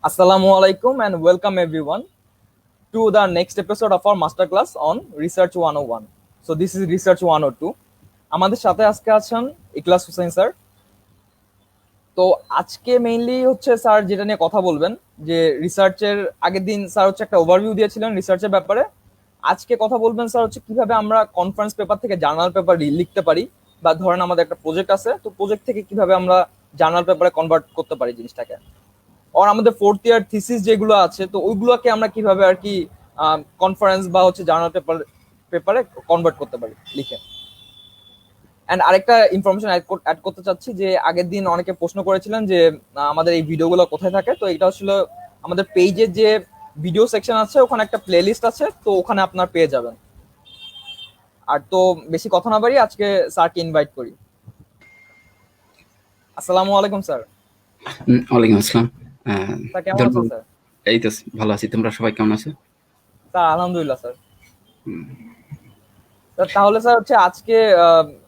Assalamu alaikum and welcome everyone to the next episode of our masterclass on Research 101. So this is Research 102. আমাদের সাথে আজকে আছেন ইখলাস Hossain sir. তো আজকে mainly হচ্ছে স্যার যেটা নিয়ে কথা বলবেন যে রিসার্চের আগের দিন স্যার হচ্ছে একটা ওভারভিউ দিয়েছিলেন রিসার্চের ব্যাপারে। আজকে কথা বলবেন স্যার হচ্ছে কিভাবে আমরা কনফারেন্স পেপার থেকে জার্নাল পেপার লিখতে পারি, বা ধরেন আমাদের একটা প্রজেক্ট আছে, তো প্রজেক্ট থেকে কিভাবে আমরা জার্নাল পেপারে কনভার্ট করতে পারি জিনিসটাকে। আর আমাদের ফোর্থ ইয়ার থিসিস যেগুলো আছে, তো ওইগুলোকে আমরা কিভাবে আর কি কনফারেন্স বা হচ্ছে জার্নাল পেপারে কনভার্ট করতে পারি লিখে। অ্যান্ড আরেকটা ইনফরমেশন অ্যাড করতে চাচ্ছি যে আগের দিন অনেকে প্রশ্ন করেছিলেন যে আমাদের এই ভিডিওগুলো কোথায় থাকে। তো এটা হচ্ছিল আমাদের পেজের যে ভিডিও সেকশন আছে, ওখানে একটা প্লে লিস্ট আছে, তো ওখানে আপনার পেয়ে যাবেন। আর তো বেশি কথা না বাড়ি আজকে স্যারকে ইনভাইট করি। আসসালামু আলাইকুম স্যার। ওয়ালাইকুম আসসালাম। স্যার কেমন আছেন স্যার? এই তো ভালো আছি, তোমরা সবাই কেমন আছো? স্যার আলহামদুলিল্লাহ স্যার। তাহলে স্যার হচ্ছে আজকে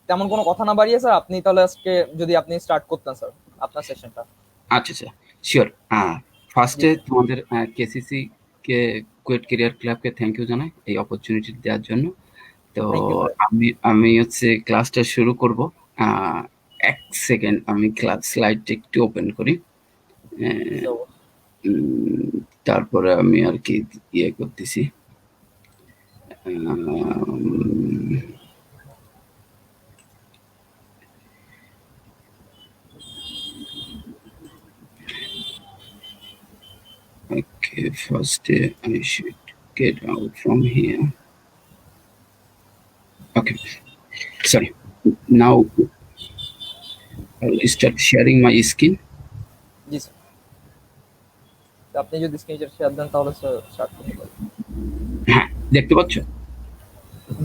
তেমন কোনো কথা না বাড়িয়ে স্যার আপনি তাহলে আজকে যদি আপনি স্টার্ট করতেন স্যার আপনার সেশনটা। আচ্ছা আচ্ছা, শিওর। ফার্স্টে তোমাদের কেসিসি কে কুয়েট ক্যারিয়ার ক্লাবকে থ্যাংক ইউ জানাই এই অপরচুনিটি দেওয়ার জন্য। তো আমি হচ্ছে ক্লাসটা শুরু করব। এক সেকেন্ড আমি ক্লাস স্লাইডটা একটু ওপেন করি, তারপরে আমি আর কি ইয়ে করতেছি। Okay, first I should get out from here. Okay, sorry. Now I'll start sharing my screen. G sir, আপনি যদি স্ক্রিন শেয়ার দেন তাহলে স্যার স্টার্ট করতে পারি। হ্যাঁ, দেখতে পাচ্ছ?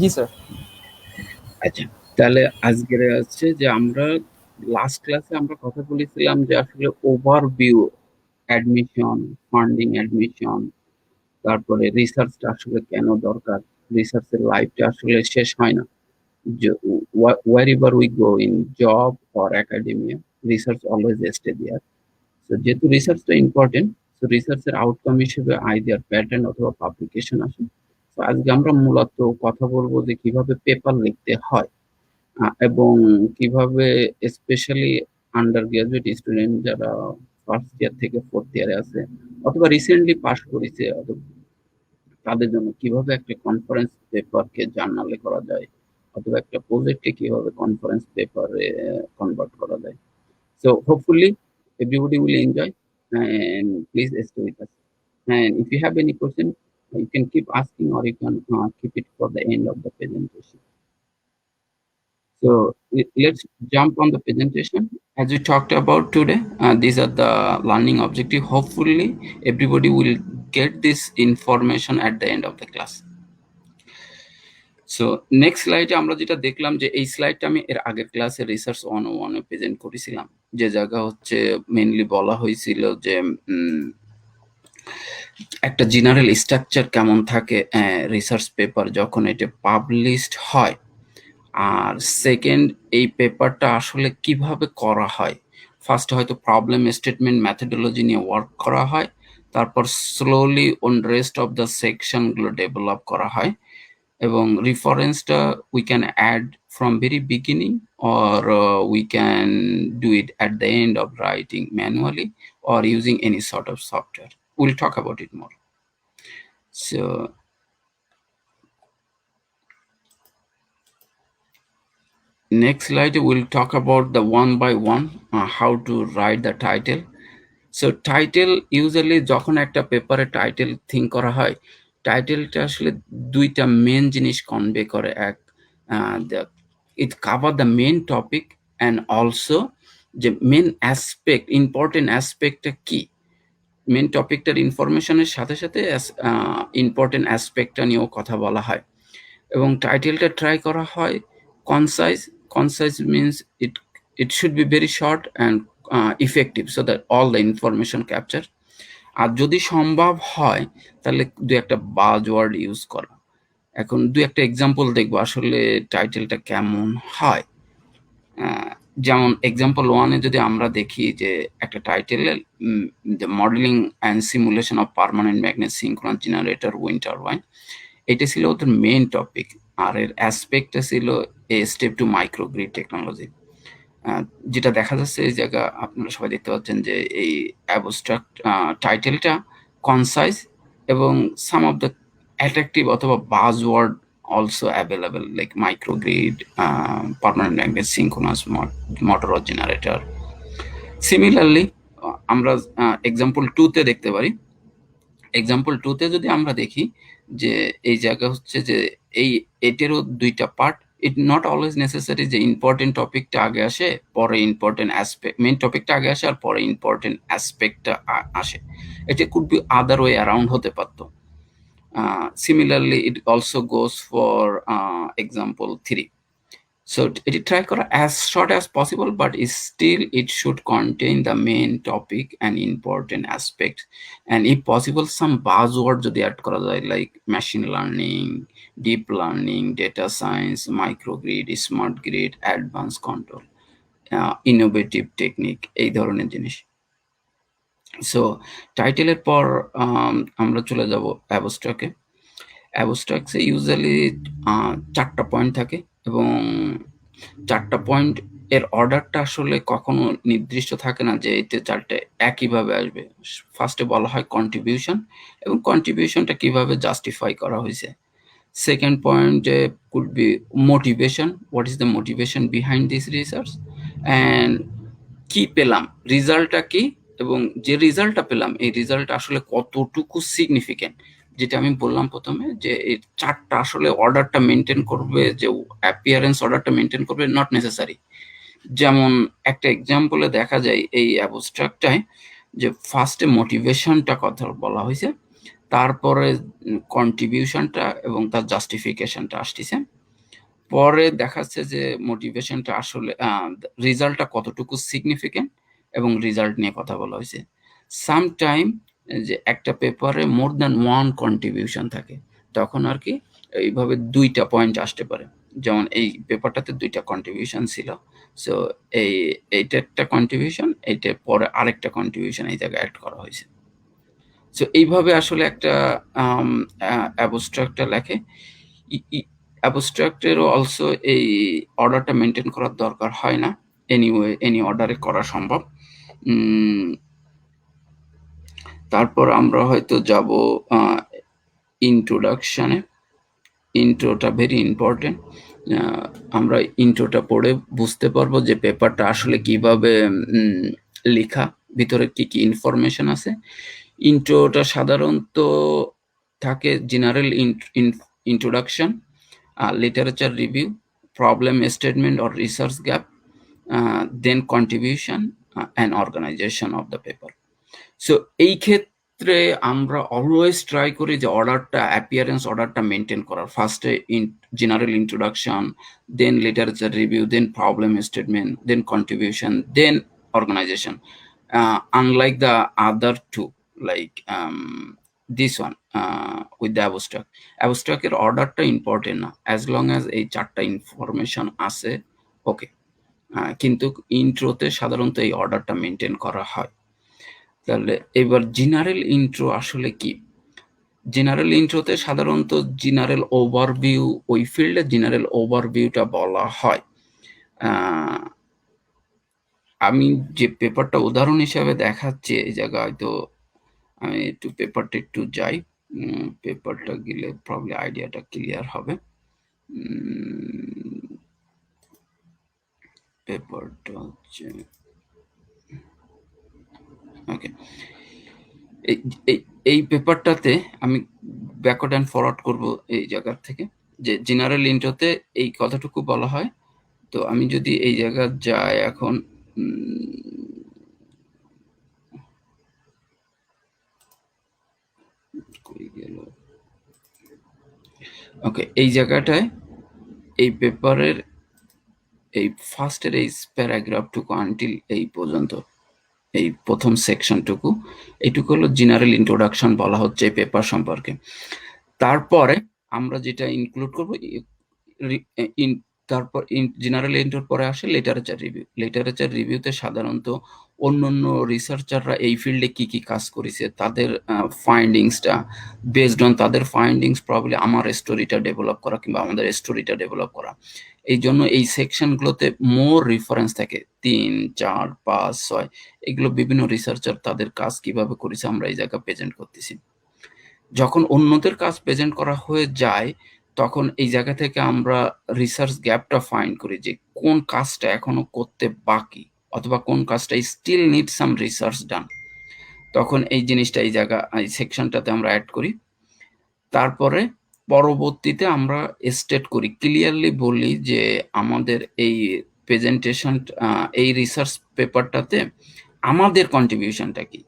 জি স্যার। আচ্ছা, তাহলে আজকের হচ্ছে যে আমরা লাস্ট ক্লাসে আমরা কথা বলেছিলাম যে আসলে ওভারভিউ, অ্যাডমিশন, ফান্ডিং অ্যাডমিশন, তারপরে রিসার্চটা আসলে কেন দরকার, রিসার্চের লাইফটা আসলে শেষ হয় না। wherever we go in job or academia, research always stay there. So যেহেতু রিসার্চটা ইম্পর্টেন্ট, সো রিসার্চের আউটকাম হিসেবে আইডিয়ার প্যাটার্ন অথবা পাবলিকেশন আসে। তো আজকে আমরা মূলত কথা বলবো যে কিভাবে পেপার লিখতে হয় এবং কিভাবে স্পেশালি আন্ডার গ্রাজুয়েট স্টুডেন্ট যারা ফার্স্ট ইয়ার থেকে ফোর্থ ইয়ারে আছে অথবা রিসেন্টলি পাস করেছে, তাদের জন্য কিভাবে একটা কনফারেন্স পেপারকে জার্নালে করা যায় অথবা একটা প্রজেক্টকে কিভাবে কনফারেন্স পেপারে কনভার্ট করা যায়। So hopefully everybody will enjoy, and please stay with us. And if you have any question, you can keep asking or you can keep it for the end of the presentation. So let's jump on the presentation. As we talked about today, these are the learning objective. Hopefully everybody will get this information at the end of the class. So next স্লাইডে আমরা যেটা দেখলাম যে এই স্লাইডটা আমি এর আগের ক্লাসে রিসার্চ 101 এ প্রেজেন্ট করেছিলাম, যে জায়গা হচ্ছে মেইনলি বলা হয়েছিল যে একটা জেনারেল স্ট্রাকচার কেমন থাকে রিসার্চ পেপার যখন এটা পাবলিশড হয়, আর সেকেন্ড এই পেপারটা আসলে কিভাবে করা হয়। ফার্স্ট হয়তো প্রবলেম স্টেটমেন্ট মেথডোলজি নিয়ে ওয়ার্ক করা হয়, তারপর slowly on rest of the সেকশনগুলো ডেভেলপ করা হয়, এবং রেফারেন্সটা we can add from very beginning or we can do it at the end of writing manually or using any sort of software. We'll talk about it more. So next slide we'll talk about the one by one how to write the title. So title usually যখন একটা পেপারে title think করা হয়, টাইটেলটা আসলে দুইটা main জিনিস convey করে। এক, it cover the main topic and also যে মেন অ্যাসপেক্ট, ইম্পর্টেন্ট অ্যাসপেক্টটা কি, মেন টপিকটার ইনফরমেশনের সাথে সাথে ইম্পর্টেন্ট অ্যাসপেক্টটা নিয়েও কথা বলা হয়। এবং টাইটেলটা ট্রাই করা হয় concise means it should be very short and effective so that all the information capture. আর যদি সম্ভব হয় তাহলে দু একটা বাজওয়ার্ড ইউজ করা। এখন দু একটা এক্সাম্পল দেখবো আসলে টাইটেলটা কেমন হয়। যেমন এক্সাম্পল 1 এ যদি আমরা দেখি যে একটা টাইটেলে the modelling and simulation of permanent magnet synchronous generator wind turbine, এটা ছিল ওদের মেইন টপিক। আর এর অ্যাসপেক্টটা ছিল a step to microgrid technology. যেটা দেখা যাচ্ছে এই জায়গা আপনারা সবাই দেখতে পাচ্ছেন যে এই অ্যাবস্ট্রাক্ট টাইটেলটা কনসাইজ এবং সাম অফ দ্য অ্যাট্রাকটিভ অথবা buzzword also available like microgrid, permanent magnet synchronous motor or generator. Similarly, আমরা এক্সাম্পল 2 তে দেখতে পারি। এক্সাম্পল 2 তে যদি আমরা দেখি যে এই জায়গা হচ্ছে যে এটারও দুইটা part. It not always necessary যে ইম্পর্টেন্ট টপিকটা আগে আসে, পরে ইম্পর্টেন্ট অ্যাসপেক্ট, মেইন টপিকটা আগে আসে আর পরে ইম্পর্টেন্ট অ্যাসপেক্টটা আসে। এটা could B other way around হতে পারতো। Similarly, it also goes for example 3. So it try kora as short as possible, but still it should contain the main topic and important aspect, and if possible some buzzword jodi add kora jay like machine learning, deep learning, data science, microgrid, smart grid, advanced control, innovative technique, এই ধরনের জিনিস। So টাইটেলের পর আমরা চলে যাব অ্যাবস্ট্রাক্টে। অ্যাবস্ট্রাক্টসে usually 4টা point থাকে এবং 4টা পয়েন্ট এর অর্ডারটা আসলে কখনো নির্দিষ্ট থাকে না যে এতে 4টে একইভাবে আসবে। ফার্স্টে বলা হয় কন্ট্রিবিউশন এবং কন্ট্রিবিউশনটা কিভাবে জাস্টিফাই করা হয়েছে। সেকেন্ড পয়েন্টে could be motivation, what is the motivation behind this research, and কি পেলাম, রেজাল্টটা কি, এবং যে রেজাল্টটা পেলাম এই রেজাল্টটা আসলে কতটুকু সিগনিফিকেন্ট। যেটা আমি বললাম প্রথমে যে এই 4টা আসলে অর্ডারটা মেনটেন করবে, যে অ্যাপিয়ারেন্স অর্ডারটা মেনটেন করবে, নট নেসেসারি। যেমন একটা এক্সাম্পলে দেখা যায় এই অ্যাবস্ট্রাক্টটায় যে ফার্স্টে মোটিভেশনটা কথা বলা হয়েছে, তারপরে কন্ট্রিবিউশনটা এবং তার জাস্টিফিকেশনটা আসতেছে, পরে দেখাচ্ছে যে মোটিভেশনটা আসলে রেজাল্টটা কতটুকু সিগনিফিকেন্ট এবং রেজাল্ট নিয়ে কথা বলা হয়েছে। সামটাইম যে একটা পেপারে মোর দ্যান ওয়ান কন্ট্রিবিউশন থাকে, তখন আর কি এইভাবে 2টা পয়েন্ট আসতে পারে। যেমন এই পেপারটাতে 2টা কন্ট্রিবিউশন ছিল, সো এইটা একটা কন্ট্রিবিউশন, এইটা পরে আরেকটা কন্ট্রিবিউশন এই জায়গায় অ্যাড করা হয়েছে। সো এইভাবে আসলে একটা অ্যাবস্ট্রাক্টটা লেখে। অ্যাবস্ট্রাক্টেরও অলসো এই অর্ডারটা মেনটেন করার দরকার হয় না, এনিওয়ে এনি অর্ডারে করা সম্ভব। তারপর আমরা হয়তো যাব ইন্ট্রোডাকশনে। ইন্ট্রোটা ভেরি ইম্পর্টেন্ট। আমরা ইন্ট্রোটা পড়ে বুঝতে পারবো যে পেপারটা আসলে কিভাবে লেখা, ভিতরে কি কি ইনফরমেশন আছে। ইন্ট্রোটা সাধারণত থাকে general introduction, literature review, problem statement or research gap, then contribution and organization of the paper. So এই ক্ষেত্রে আমরা অলওয়েজ ট্রাই করি যে অর্ডারটা, অ্যাপিয়ারেন্স অর্ডারটা মেনটেন করার। ফার্স্টে general introduction, then literature review, then problem statement, then contribution, then organization. Unlike the other two, like this one with the abstract. অ্যাবস্ট্রাক্টের অর্ডারটা ইম্পর্টেন্ট না, অ্যাজ লং অ্যাজ এই 4টা ইনফরমেশন আছে, ওকে। কিন্তু ইন্ট্রোতে সাধারণত এই অর্ডারটা মেনটেন করা হয়। তাহলে এবার জেনারেল ইন্ট্রো আসলে কি? জেনারেল ইন্ট্রোতে সাধারণত জেনারেল ওভারভিউ, ওই ফিল্ডে জেনারেল ওভারভিউটা বলা হয়। আমি যে পেপারটা উদাহরণ হিসাবে দেখাচ্ছি এই জায়গায়, হয়তো আমি একটু পেপারটা একটু যাই, পেপারটা গেলে প্রবলি আইডিয়াটা ক্লিয়ার হবে। পেপারটা হচ্ছে ওকে। এই পেপারটাতে আমি ব্যাকওয়ার্ড অ্যান্ড ফরওয়ার্ড করব এই জায়গার থেকে, যে জেনারেল ইন্ট্রোতে এই কথাটুকু বলা হয়। তো আমি যদি এই জায়গা যাই এখন, ওকে, এই জায়গাটায় এই পেপারের এই ফার্স্টের এই প্যারাগ্রাফটুকু আনটিল এই পর্যন্ত, এই প্রথম সেকশনটুকু, এইটুকু হলো জেনারেল ইন্ট্রোডাকশন বলা হচ্ছে এই পেপার সম্পর্কে। তারপরে আমরা যেটা ইনক্লুড করবো, তারপর জেনারেল এন্ট্রির পরে আসে লিটারেচার রিভিউ। লিটারেচার রিভিউতে সাধারণত অন্যান্য রিসার্চাররা এই ফিল্ডে কি কি কাজ করেছে তাদের ফাইন্ডিংসটা, বেসড অন তাদের ফাইন্ডিংস প্রবাবলি আমার স্টোরিটা ডেভেলপ করা কিংবা আমাদের স্টোরিটা ডেভেলপ করা। এই জন্য এই সেকশনগুলোতে মোর রেফারেন্স থাকে 3, 4, 5, 6 এগুলো বিভিন্ন রিসার্চার তাদের কাজ কিভাবে করেছে আমরা এই জায়গায় প্রেজেন্ট করতেছি। যখন অন্যদের কাজ প্রেজেন্ট করা হয়ে যায় তখন এই জায়গা থেকে আমরা রিসার্চ গ্যাপটা ফাইন্ড করি যে কোন কাজটা এখনো করতে বাকি অথবা কোন কাজটা স্টিল নিড সাম রিসার্চ ডান। তখন এই জিনিসটা এই জায়গা এই সেকশনটাতে আমরা অ্যাড করি। তারপরে পরবর্তীতে আমরা স্টেট করি, ক্লিয়ারলি বলি যে আমাদের এই প্রেজেন্টেশন এই রিসার্চ পেপারটাতে আমাদের কন্ট্রিবিউশনটা কি।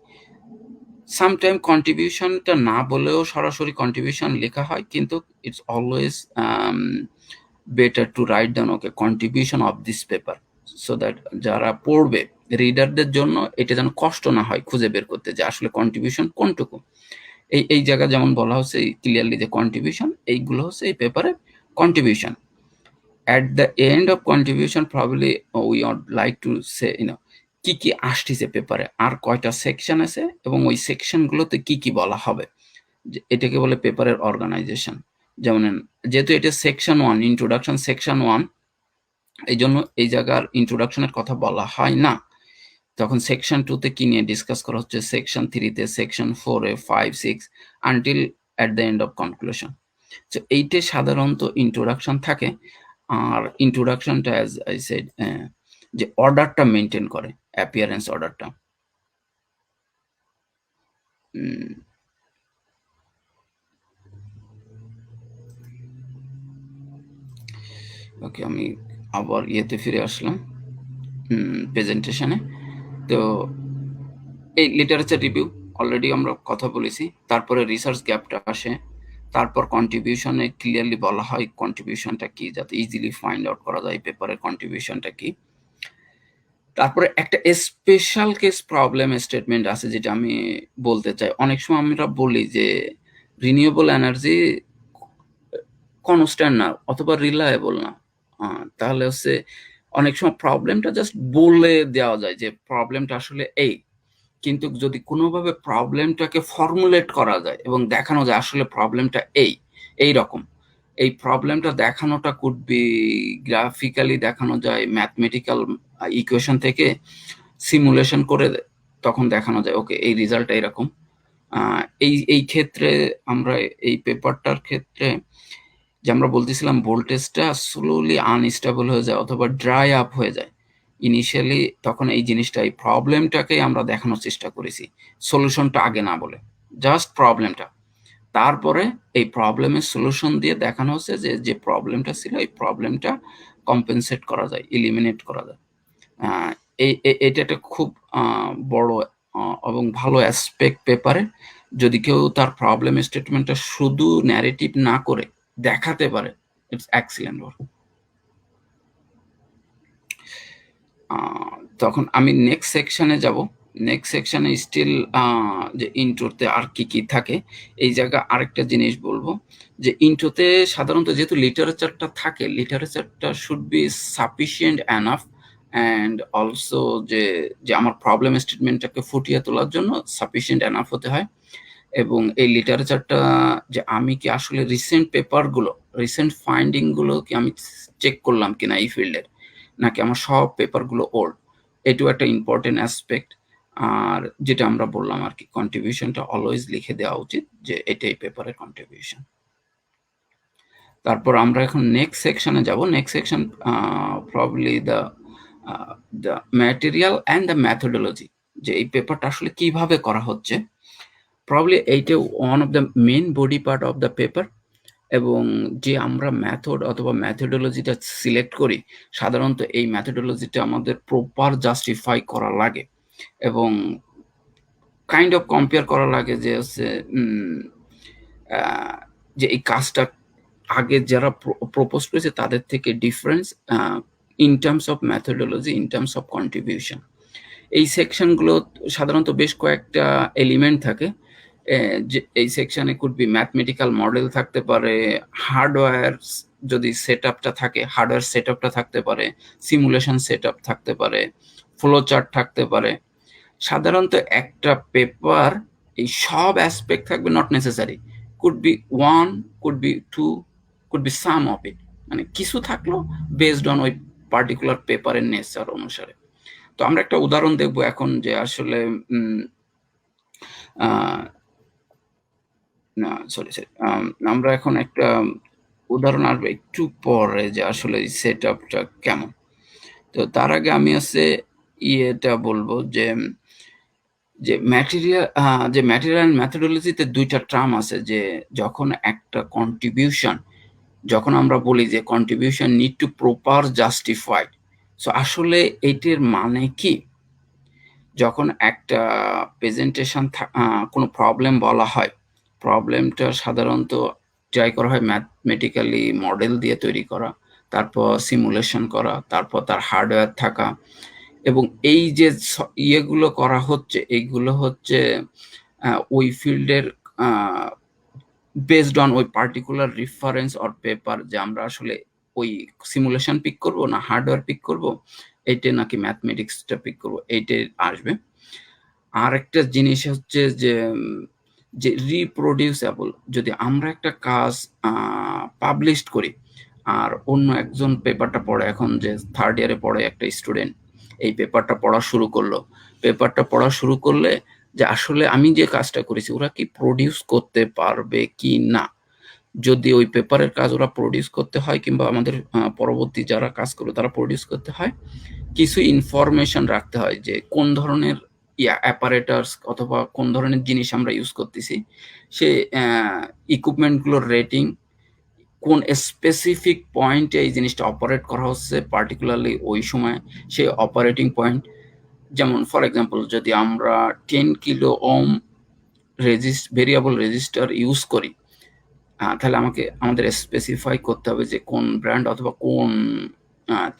সামটাইম কন্ট্রিবিউশনটা না বলেও সরাসরি কন্ট্রিবিউশন লেখা হয়, কিন্তু it's always better to write down okay contribution of this paper, so that যারা পড়বে রিডারদের জন্য এটা যেন কষ্ট না হয় খুঁজে বের করতে যে আসলে কন্ট্রিবিউশন কোনটুকু। এই জায়গা যেমন বলা হচ্ছে ক্লিয়ারলি যে কন্ট্রিবিউশন এইগুলো হচ্ছে এই পেপারে contribution. At the end of contribution probably we would like to say কি কি আসতেছে পেপারে, আর কয়টা সেকশন আছে এবং ওই সেকশনগুলোতে কি কি বলা হবে, এটাকে বলে পেপারের অর্গানাইজেশন। যেমন যেহেতু এটা সেকশন 1 ইন্ট্রোডাকশন সেকশন 1, এই জন্য এই জায়গার ইন্ট্রোডাকশনের কথা বলা হয় না। তখন সেকশন 2তে কি নিয়ে ডিসকাস করা হচ্ছে, সেকশন 3তে, সেকশন 4-এ, 5, 6 until at the end of conclusion. তো এইটা সাধারণত ইন্ট্রোডাকশন থাকে। আর ইন্ট্রোডাকশনটা অ্যাজ আই সেড যে অর্ডারটা মেনটেন করে, অ্যাপিয়ারেন্স অর্ডারটা। ওকে, আমি আবার ইয়েতে ফিরে আসলাম প্রেজেন্টেশনে। তো এই লিটারেচার রিভিউ অলরেডি আমরা কথা বলেছি। তারপরে রিসার্চ গ্যাপটা আসে, তারপর কন্ট্রিবিউশনে ক্লিয়ারলি বলা হয় কন্ট্রিবিউশনটা কি, যাতে ইজিলি ফাইন্ড আউট করা যায় পেপারের কন্ট্রিবিউশনটা কি। তারপরে একটা স্পেশাল কেস প্রবলেম স্টেটমেন্ট আছে যেটা আমি বলতে চাই। অনেক সময় আমরা বলি যে রিনিউয়েবল এনার্জি কনস্ট্যান্ট না অথবা রিলায়েবল না, তাহলে হচ্ছে অনেক সময় প্রবলেমটা জাস্ট বলে দেওয়া যায় যে প্রবলেমটা আসলে এই, কিন্তু যদি কোনোভাবে প্রবলেমটাকে ফর্মুলেট করা যায় এবং দেখানো যায় আসলে প্রবলেমটা এই রকম, এই প্রবলেমটা দেখানোটা কুড বি গ্রাফিক্যালি দেখানো যায়, ম্যাথমেটিক্যাল ইকুয়েশন থেকে সিমুলেশন করে তখন দেখানো যায় ওকে এই রেজাল্টটা এরকম। এই ক্ষেত্রে আমরা এই পেপারটার ক্ষেত্রে যে আমরা বলতেছিলাম ভোল্টেজটা স্লোলি আনস্টেবল হয়ে যায় অথবা ড্রাই আপ হয়ে যায় ইনিশিয়ালি, তখন এই জিনিসটা এই প্রবলেমটাকে আমরা দেখানোর চেষ্টা করেছি, সলিউশনটা আগে না বলে জাস্ট প্রবলেমটা। তারপরে এই প্রবলেমের সলিউশন দিয়ে দেখানো হচ্ছে যে যে প্রবলেমটা ছিল এই প্রবলেমটা কম্পেনসেট করা যায়, ইলিমিনেট করা যায়। এটা একটা খুব বড় এবং ভালো অ্যাসপেক্ট পেপারে। যদি কেউ তার প্রবলেম স্টেটমেন্টটা শুধু ন্যারেটিভ না করে দেখাতে পারে, ইটস এক্সিলেন্ট ওয়ার্ক। তখন আমি নেক্সট সেকশনে যাব। নেক্সট সেকশনে স্টিল যে ইন্ট্রোতে আর কি কি থাকে এই জায়গা আরেকটা জিনিস বলবো যে ইন্ট্রোতে সাধারণত যেহেতু লিটারেচারটা থাকে, লিটারেচারটা should be sufficient enough and also যে আমার প্রবলেম স্টেটমেন্টটাকে ফুটিয়ে তোলার জন্য সাফিসিয়েন্ট এনাফ হতে হয়। এবং এই লিটারেচারটা যে আমি কি আসলে রিসেন্ট পেপারগুলো, রিসেন্ট ফাইন্ডিংগুলো কি আমি চেক করলাম কিনা এই ফিল্ডের, নাকি আমার সব পেপারগুলো ওল্ড, এটাও একটা ইম্পর্টেন্ট অ্যাসপেক্ট। আর যেটা আমরা বললাম আর কি কন্ট্রিবিউশনটা অলওয়েজ লিখে দেওয়া উচিত যে এটাই পেপারের কন্ট্রিবিউশন। তারপর আমরা এখন নেক্সট সেকশনে যাব। Next section probably the material and the methodology, যে এই পেপারটা আসলে কিভাবে করা হচ্ছে। প্রবাবলি এইটা one of the main body part of the paper. এবং যে আমরা মেথড অথবা মেথোডোলজিটা সিলেক্ট করি, সাধারণত এই মেথোডোলজিটা আমাদের প্রপার জাস্টিফাই করা লাগে এবং কাইন্ড অফ কম্পেয়ার করা লাগে যে হচ্ছে যে এই কাজটা আগে যারা প্রপোজ করেছে তাদের থেকে difference in terms of methodology, in terms of contribution. এই সেকশনগুলো সাধারণত বেশ কয়েকটা এলিমেন্ট থাকে। যে এই সেকশনে কুড বি ম্যাথমেটিক্যাল মডেল থাকতে পারে, হার্ডওয়্যার যদি সেটআপটা থাকে, হার্ডওয়্যার সেটআপটা থাকতে পারে, সিমুলেশন সেটআপ থাকতে পারে, ফ্লো চার্ট থাকতে পারে। সাধারণত একটা পেপার এই সব অ্যাসপেক্ট থাকবে, not necessary, could be one, could be two, could be some of it, মানে কিছু থাকলো বেসড অন ওই পার্টিকুলার পেপারের নেচার অনুসারে। তো আমরা একটা উদাহরণ দেখবো এখন যে আসলে না সরি সরি আমরা এখন একটা উদাহরণ আসবে একটু পরে যে আসলে সেট আপটা কেমন। তো তার আগে আমি এটা বলবো যে ম্যাটেরিয়াল মেথোডোলজিতে দুইটা টার্ম আছে, যে যখন একটা কন্ট্রিবিউশন, যখন আমরা বলি যে contribution need to proper justified, so আসলে এটির মানে কি? যখন একটা প্রেজেন্টেশন কোনো প্রবলেম বলা হয়, প্রবলেমটা সাধারণত ট্রাই করা হয় ম্যাথমেটিক্যালি মডেল দিয়ে তৈরি করা, তারপর সিমুলেশন করা, তারপর তার হার্ডওয়্যার থাকা, এবং এই যে ইয়েগুলো করা হচ্ছে, এইগুলো হচ্ছে ওই ফিল্ডের বেসড অন ওই পার্টিকুলার রেফারেন্স অর পেপার, যে আমরা আসলে ওই সিমুলেশন পিক করব না হার্ডওয়্যার পিক করব, এইটা নাকি ম্যাথমেটিক্সটা পিক করব, এইটাই আসবে। আর একটা জিনিস হচ্ছে যে রিপ্রোডিউসেবল, যদি আমরা একটা কাজ পাবলিশ করি আর অন্য একজন পেপারটা পড়ে, এখন যে থার্ড ইয়ারে পড়ে একটা স্টুডেন্ট এই পেপারটা পড়া শুরু করলে যে আসলে আমি যে কাজটা করেছি ওরা কি প্রডিউস করতে পারবে কি না। যদি ওই পেপারের কাজ ওরা প্রডিউস করতে হয়, কিংবা আমাদের পরবর্তী যারা কাজ করবে তারা প্রডিউস করতে হয়, কিছু ইনফরমেশন রাখতে হয় যে কোন ধরনের অ্যাপারেটার্স অথবা কোন ধরনের জিনিস আমরা ইউজ করতেছি, সে ইকুইপমেন্টগুলোর রেটিং, কোন স্পেসিফিক পয়েন্টে এই জিনিসটা অপারেট করা হচ্ছে পার্টিকুলারলি ওই সময়, সেই অপারেটিং পয়েন্ট। যেমন ফর এক্সাম্পল, যদি আমরা 10 কিলো ওম ভেরিয়েবল রেজিস্টার ইউজ করি, তাহলে আমাদের স্পেসিফাই করতে হবে যে কোন ব্র্যান্ড অথবা কোন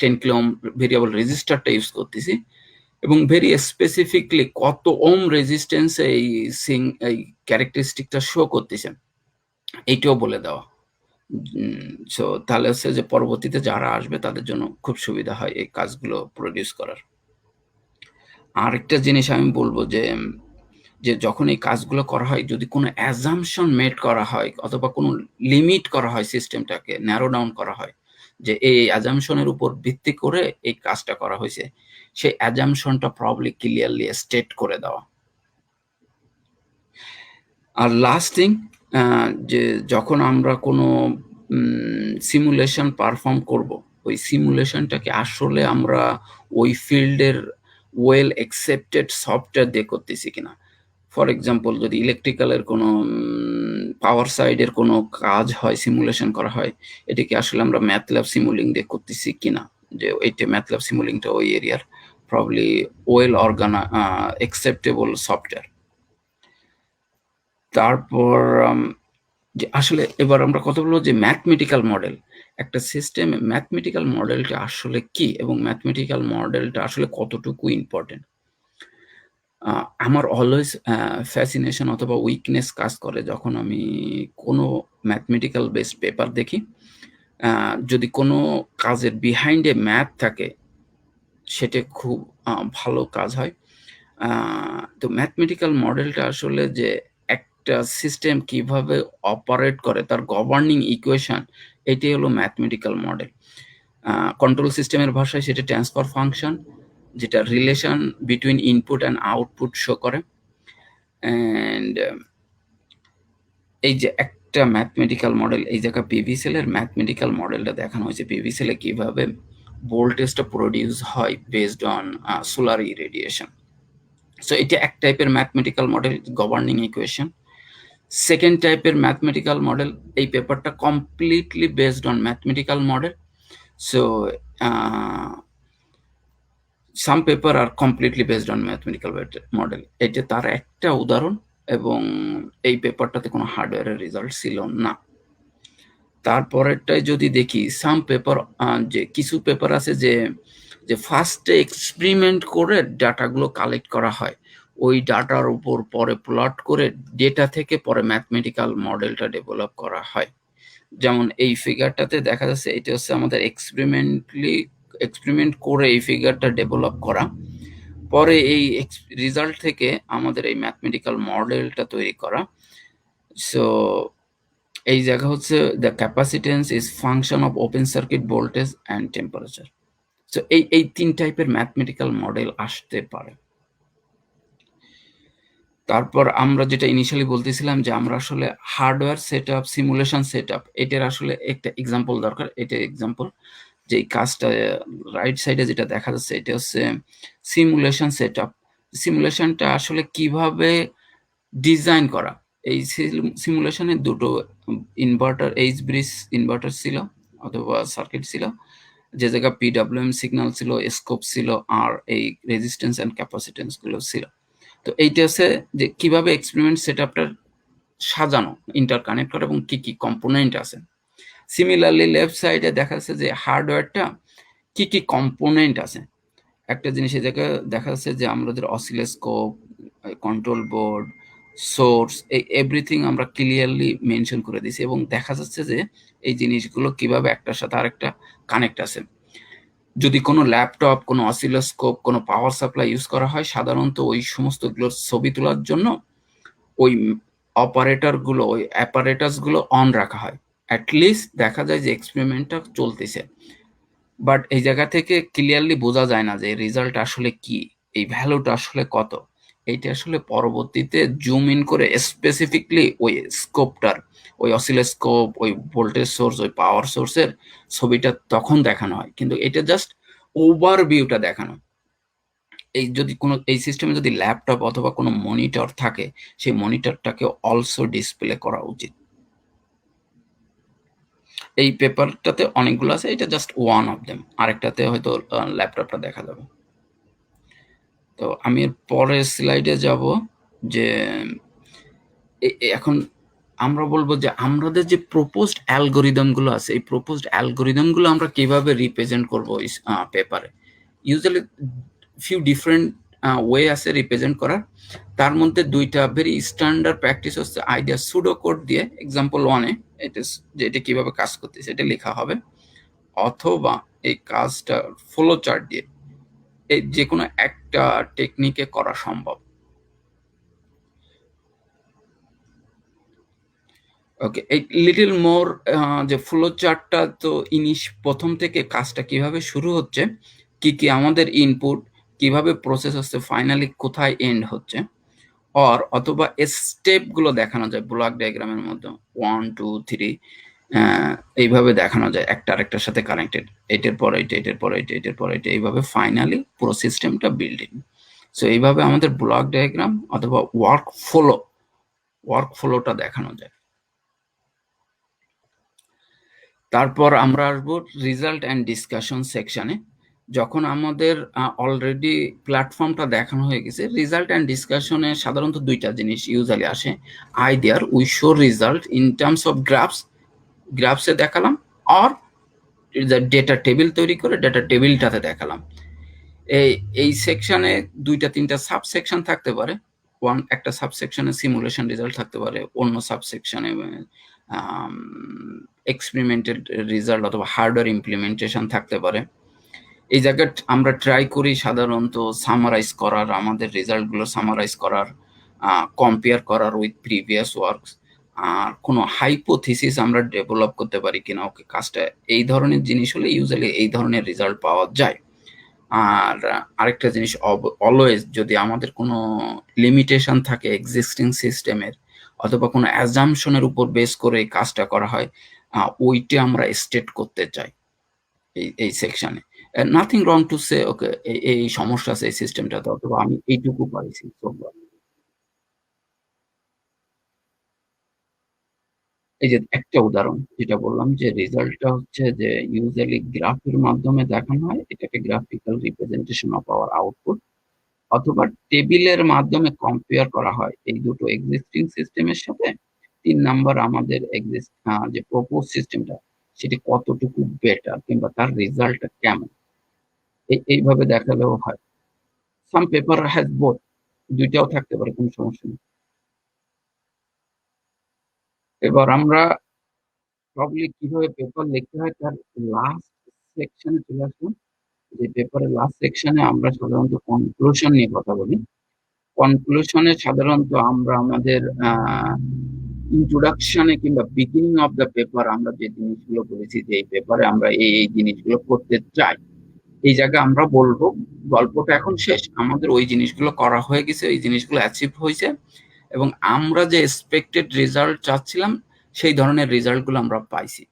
10 কিলো ওম ভেরিয়েবল রেজিস্টারটা ইউজ করতেছি, এবং ভেরি স্পেসিফিকলি কত ওম রেজিস্ট্যান্স এই ক্যারেক্টারিস্টিকটা শো করতেছে, এইটাও বলে দেওয়া। সো তাহলে হচ্ছে যে পরবর্তীতে যারা আসবে তাদের জন্য খুব সুবিধা হয় এই কাজগুলো প্রডিউস করার। আরেকটা জিনিস আমি বলবো যে যখন এই কাজগুলো করা হয়, যদি কোনো অ্যাজাম্পশন মেড করা হয় অথবা কোনো লিমিট করা হয়, সিস্টেমটাকে ন্যারো ডাউন করা হয়, যে এই অ্যাজাম্পশনের উপর ভিত্তি করে এই কাজটা করা হয়েছে, সেই অ্যাজাম্পশনটা প্রবলি ক্লিয়ারলি স্টেট করে দেওয়া। আর লাস্ট থিং, যে যখন আমরা কোনো সিমুলেশন পারফর্ম করব, ওই সিমুলেশনটাকে আসলে আমরা ওই ফিল্ডের ওয়েল অ্যাকসেপ্টেড সফটওয়্যার দিয়ে করতেছি কিনা। ফর এক্সাম্পল, যদি ইলেকট্রিক্যালের কোনো পাওয়ার সাইডের কোনো কাজ হয়, সিমুলেশন করা হয়, এটাকে আসলে আমরা ম্যাথল্যাব সিমুলিং দিয়ে করতেছি কিনা, যে এইটা ম্যাথল্যাব সিমুলিংটা ওই এরিয়ার প্রবলি ওয়েল অ্যাকসেপ্টেবল সফটওয়্যার। তারপর যে আসলে এবার আমরা কথা বলবো যে ম্যাথমেটিক্যাল মডেল, একটা সিস্টেম ম্যাথমেটিক্যাল মডেলটা আসলে কি, এবং ম্যাথমেটিক্যাল মডেলটা আসলে কতটুকু ইম্পর্টেন্ট। আমার অলওয়েজ ফ্যাসিনেশন অথবা উইকনেস কাজ করে যখন আমি কোনো ম্যাথমেটিক্যাল বেসড পেপার দেখি, যদি কোনো কাজের বিহাইন্ডে ম্যাথ থাকে, সেটা খুব ভালো কাজ হয়। তো ম্যাথমেটিক্যাল মডেলটা আসলে যে একটা সিস্টেম কিভাবে অপারেট করে, তার গভর্নিং ইকুয়েশন, এটাই হলো ম্যাথমেটিক্যাল মডেল। কন্ট্রোল সিস্টেমের ভাষায় সেটা ট্রান্সফার ফাংশন, যেটা relation between input and output show করে। অ্যান্ড এই যে একটা ম্যাথমেটিক্যাল মডেল, এই জায়গায় পিভি সেলের ম্যাথমেটিক্যাল মডেলটা দেখানো হয়েছে, পিভি সেলে কিভাবে ভোল্টেজটা প্রডিউস হয় based on solar irradiation. So এটা এক টাইপের mathematical model, governing equation. Second টাইপের ম্যাথমেটিক্যাল মডেল, এই পেপারটা completely based on mathematical model. So some paper are completely based on mathematical model. এটা তার একটা উদাহরণ, এবং এই পেপারটাতে কোনো হার্ডওয়্যারের রেজাল্ট ছিল না। তারপরেরটাই যদি দেখি, সাম পেপার, যে কিছু পেপার আছে যে ফার্স্টে এক্সপেরিমেন্ট করে ডাটাগুলো কালেক্ট করা হয়, ওই ডাটার উপর পরে প্লট করে ডেটা থেকে পরে ম্যাথমেটিক্যাল মডেলটা ডেভেলপ করা হয়। যেমন এই ফিগারটাতে দেখা যাচ্ছে এটা হচ্ছে আমাদের এক্সপেরিমেন্ট করে এই ফিগারটা ডেভেলপ করা, পরে এই রেজাল্ট থেকে আমাদের এই ম্যাথমেটিক্যাল মডেলটা তৈরি করা। সো এই জায়গা হচ্ছে the capacitance is function of open circuit voltage and temperature. So এই ৩ টাইপের ম্যাথমেটিক্যাল মডেল আসতে পারে। তারপর আমরা যেটা ইনিশিয়ালি বলতেছিলাম যে আমরা আসলে হার্ডওয়্যার সেটআপ, সিমুলেশন সেটআপ এটার আসলে একটা এক্সাম্পল দরকার। এটা এক্সাম্পল যে এই কাজটা রাইট সাইডে যেটা দেখা যাচ্ছে এটা হচ্ছে সিমুলেশন সেটআপ। সিমুলেশনটা আসলে কিভাবে ডিজাইন করা। এই সিমুলেশনে দুটো ইনভার্টার, এইচ ব্রিজ ইনভার্টার ছিল অথবা সার্কিট ছিল, যে জায়গায় পিডব্লিউএম সিগন্যাল ছিল, স্কোপ ছিল, আর এই রেজিস্ট্যান্স এন্ড ক্যাপাসিটেন্স গুলো ছিল। তো এইটা হচ্ছে যে কিভাবে এক্সপেরিমেন্ট সেটআপটা সাজানো, ইন্টারকানেক্ট করা এবং কি কি কম্পোনেন্ট আছে। সিমিলারলি লেফট সাইডে দেখা যাচ্ছে যে হার্ডওয়্যারটা কি কি কম্পোনেন্ট আছে। একটা জিনিস এই জায়গায় দেখা যাচ্ছে যে আমাদের অসিলোস্কোপ, কন্ট্রোল বোর্ড, সোর্স, এই এভরিথিং আমরা ক্লিয়ারলি মেনশন করে দিয়েছি এবং দেখা যাচ্ছে যে এই জিনিসগুলো কিভাবে একটার সাথে আরেকটা কানেক্ট আছে। যদি কোনো ল্যাপটপ, কোনো অসিলোস্কোপ, কোনো পাওয়ার সাপ্লাই ইউজ করা হয়, সাধারণত ওই সমস্তগুলোর ছবি তোলার জন্য ওই অপারেটরগুলো, ওই অ্যাপারেটাসগুলো অন রাখা হয়। অ্যাট লিস্ট দেখা যায় যে এক্সপেরিমেন্টটা চলতেছে। বাট এই জায়গা থেকে ক্লিয়ারলি বোঝা যায় না যে রেজাল্ট আসলে কি, এই ভ্যালুটা আসলে কত। এইটা আসলে পরবর্তীতে জুম ইন করে স্পেসিফিকলি ওই স্কোপটার, ওই অসিলোস্কোপ, ওই ভোল্টেজ সোর্স, ওই পাওয়ার সোর্সের ছবিটা তখন দেখানো হয়, কিন্তু এটা জাস্ট ওভারভিউটা দেখানো। এই যদি কোনো এই সিস্টেমে যদি ল্যাপটপ অথবা কোনো মনিটর থাকে, সেই মনিটরটাকে অলসো ডিসপ্লে করা উচিত। এই পেপারটাতে অনেকগুলো আছে, এটা জাস্ট ওয়ান অফ দেম। আরেকটাতে হয়তো ল্যাপটপটা দেখা যাবে। তো আমি এর পরের স্লাইডে যাব যে এখন আমরা বলবো যে আমাদের যে প্রপোজড অ্যালগোরিদম গুলো আছে, এই প্রপোজড অ্যালগোরিদম গুলো আমরা কিভাবে রিপ্রেজেন্ট করবো পেপারে। ইউজুয়ালি ফিউ ডিফারেন্ট ওয়ে আছে রিপ্রেজেন্ট করার। তার মধ্যে দুইটা ভেরি স্ট্যান্ডার্ড প্র্যাকটিস হচ্ছে আইডিয়া সুডো কোড দিয়ে, এক্সাম্পল ওয়ানে এটা যে এটা কিভাবে কাজ করতেছে এটা লেখা হবে, অথবা এই কাজটা ফ্লো চার্ট দিয়ে এই যে কোনো একটা টেকনিকে করা সম্ভব। ওকে, এই লিটল মোর যে ফ্লো চার্টটা তো প্রথম থেকে কাজটা কিভাবে শুরু হচ্ছে, কি কি আমাদের ইনপুট, কিভাবে প্রসেস হচ্ছে, ফাইনালি কোথায় এন্ড হচ্ছে, অথবা স্টেপ গুলো দেখানো যায় ব্লক ডায়াগ্রামের মধ্যে 1 2 3 এইভাবে দেখানো যায় একটা আরেকটার সাথে কানেক্টেড, এটার পর এটা, এটার পর এটা, এটার পর এটা, এইভাবে ফাইনালি পুরো সিস্টেমটা বিল্ডিং। সো এইভাবে আমাদের ব্লক ডায়াগ্রাম অথবা ওয়ার্ক ফ্লোটা দেখানো যায়। তারপর আমরা আসবো রিজাল্ট অ্যান্ড ডিসকাশন সেকশনে। যখন আমাদের অলরেডি প্ল্যাটফর্মটা দেখানো হয়ে গেছে, রিজাল্ট অ্যান্ড ডিসকাশনে সাধারণত দুইটা জিনিস ইউজুয়ালি আসে। Either we show result in terms of গ্রাফসে দেখালাম, অর ডেটা টেবিল তৈরি করে ডেটা টেবিলটাতে দেখালাম। এই সেকশনে দুইটা তিনটা সাব সেকশন থাকতে পারে। একটা সাব সেকশনে সিমুলেশন রেজাল্ট থাকতে পারে, অন্য সাব সেকশনে এক্সপেরিমেন্টেড রেজাল্ট অথবা হার্ডওয়্যার ইমপ্লিমেন্টেশন থাকতে পারে। এই জায়গায় আমরা ট্রাই করি সাধারণত সামারাইজ করার, আমাদের রেজাল্টগুলো সামারাইজ করার, কম্পেয়ার করার উইথ প্রিভিয়াস ওয়ার্কস, আর কোনো হাইপোথিসিস আমরা ডেভেলপ করতে পারি কিনা, ওকে কাজটা এই ধরনের জিনিস হলে ইউজুয়ালি এই ধরনের রেজাল্ট পাওয়া যায়। আর আরেকটা জিনিস, অলওয়েজ যদি আমাদের কোনো লিমিটেশন থাকে এক্সিস্টিং সিস্টেমের অথবা কোনো অ্যাজাম্পশনের উপর বেস করে এই কাজটা করা হয়, ওইটা আমরা স্টেট করতে চাই এই সেকশনে। নাথিং রং টু সে ওকে এই সমস্যা আছে এই সিস্টেমটাতে, অথবা আমি এইটুকু পাইছি। এই যে একটা উদাহরণ যেটা বললাম যে রেজাল্টটা হচ্ছে যে ইউজুয়ালি গ্রাফের মাধ্যমে দেখানো হয়, এটাকে graphical representation of our output, অথবা টেবিলের মাধ্যমে কম্পেয়ার করা হয় এই দুটো এক্সিস্টিং সিস্টেমের সাথে। ৩ নাম্বার আমাদের যে প্রপোজ সিস্টেমটা সেটি কতটুকু বেটার কিংবা তার রেজাল্টটা কেমন, এইভাবে দেখালেও হয়। সাম পেপার হ্যাজ বোথ, দুইটাও থাকতে পারে, কোনো সমস্যা নেই। এবার আমরা প্রবলি কিভাবে পেপার লিখতে হয় তার লাস্ট সেকশনে চলে আসলাম। যে পেপারের লাস্ট সেকশনে আমরা সাধারণত কনক্লুশন নিয়ে কথা বলি। কনক্লুশনে সাধারণত আমরা আমাদের ইন্ট্রোডাকশনে কিংবা বিগিনিং অফ দ্য পেপার আমরা যে জিনিসগুলো বলেছি যে এই পেপারে আমরা এই জিনিসগুলো করতে চাই, এই জায়গায় আমরা বলবো গল্পটা এখন শেষ, আমাদের ওই জিনিসগুলো করা হয়ে গেছে, ওই জিনিসগুলো অ্যাচিভ হয়েছে এবং আমরা যে এক্সপেক্টেড রেজাল্ট চাচ্ছিলাম সেই ধরনের রেজাল্টগুলো আমরা পাইছি,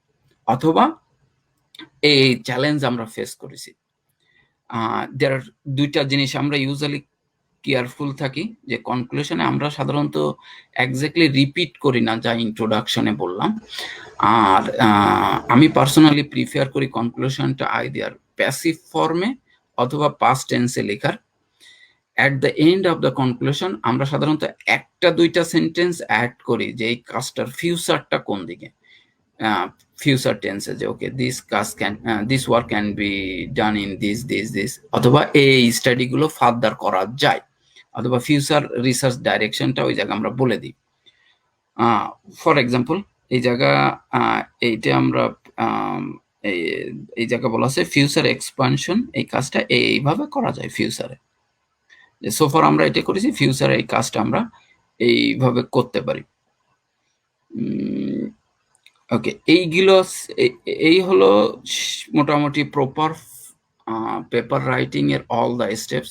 অথবা এই চ্যালেঞ্জ আমরা ফেস করেছি। দেয়ার দুইটা জিনিস আমরা ইউজুয়ালি কেয়ারফুল থাকি যে কনক্লুশনে আমরা সাধারণত এক্স্যাক্টলি রিপিট করি না যা ইন্ট্রোডাকশনে বললাম। আর আমি পার্সোনালি প্রিফার করি কনক্লুশনটা আইদার প্যাসিভ ফর্মে অথবা পাস্ট টেন্সে লেখার। At the end of the conclusion আমরা সাধারণত একটা দুইটা সেন্টেন্স অ্যাড করি যে এই কাজটার ফিউচারটা কোন দিকে, ফিউচার টেন্সে যে ওকে দিস কাজ can this work can be done in this অথবা এই স্টাডিগুলো ফার্দার করা যায়, অথবা ফিউচার রিসার্চ ডাইরেকশনটা ওই জায়গায় আমরা বলে দিই। ফর এক্সাম্পল এই জায়গা এইটা আমরা এই জায়গা বলা আছে ফিউচার এক্সপানশন, এই কাজটা এইভাবে করা যায় ফিউচারে, যে সোফার আমরা এটা করেছি, ফিউচারে এই কাজটা আমরা এইভাবে করতে পারি। ওকে, এইগুলো এই হলো মোটামুটি প্রপার পেপার রাইটিং এর all the steps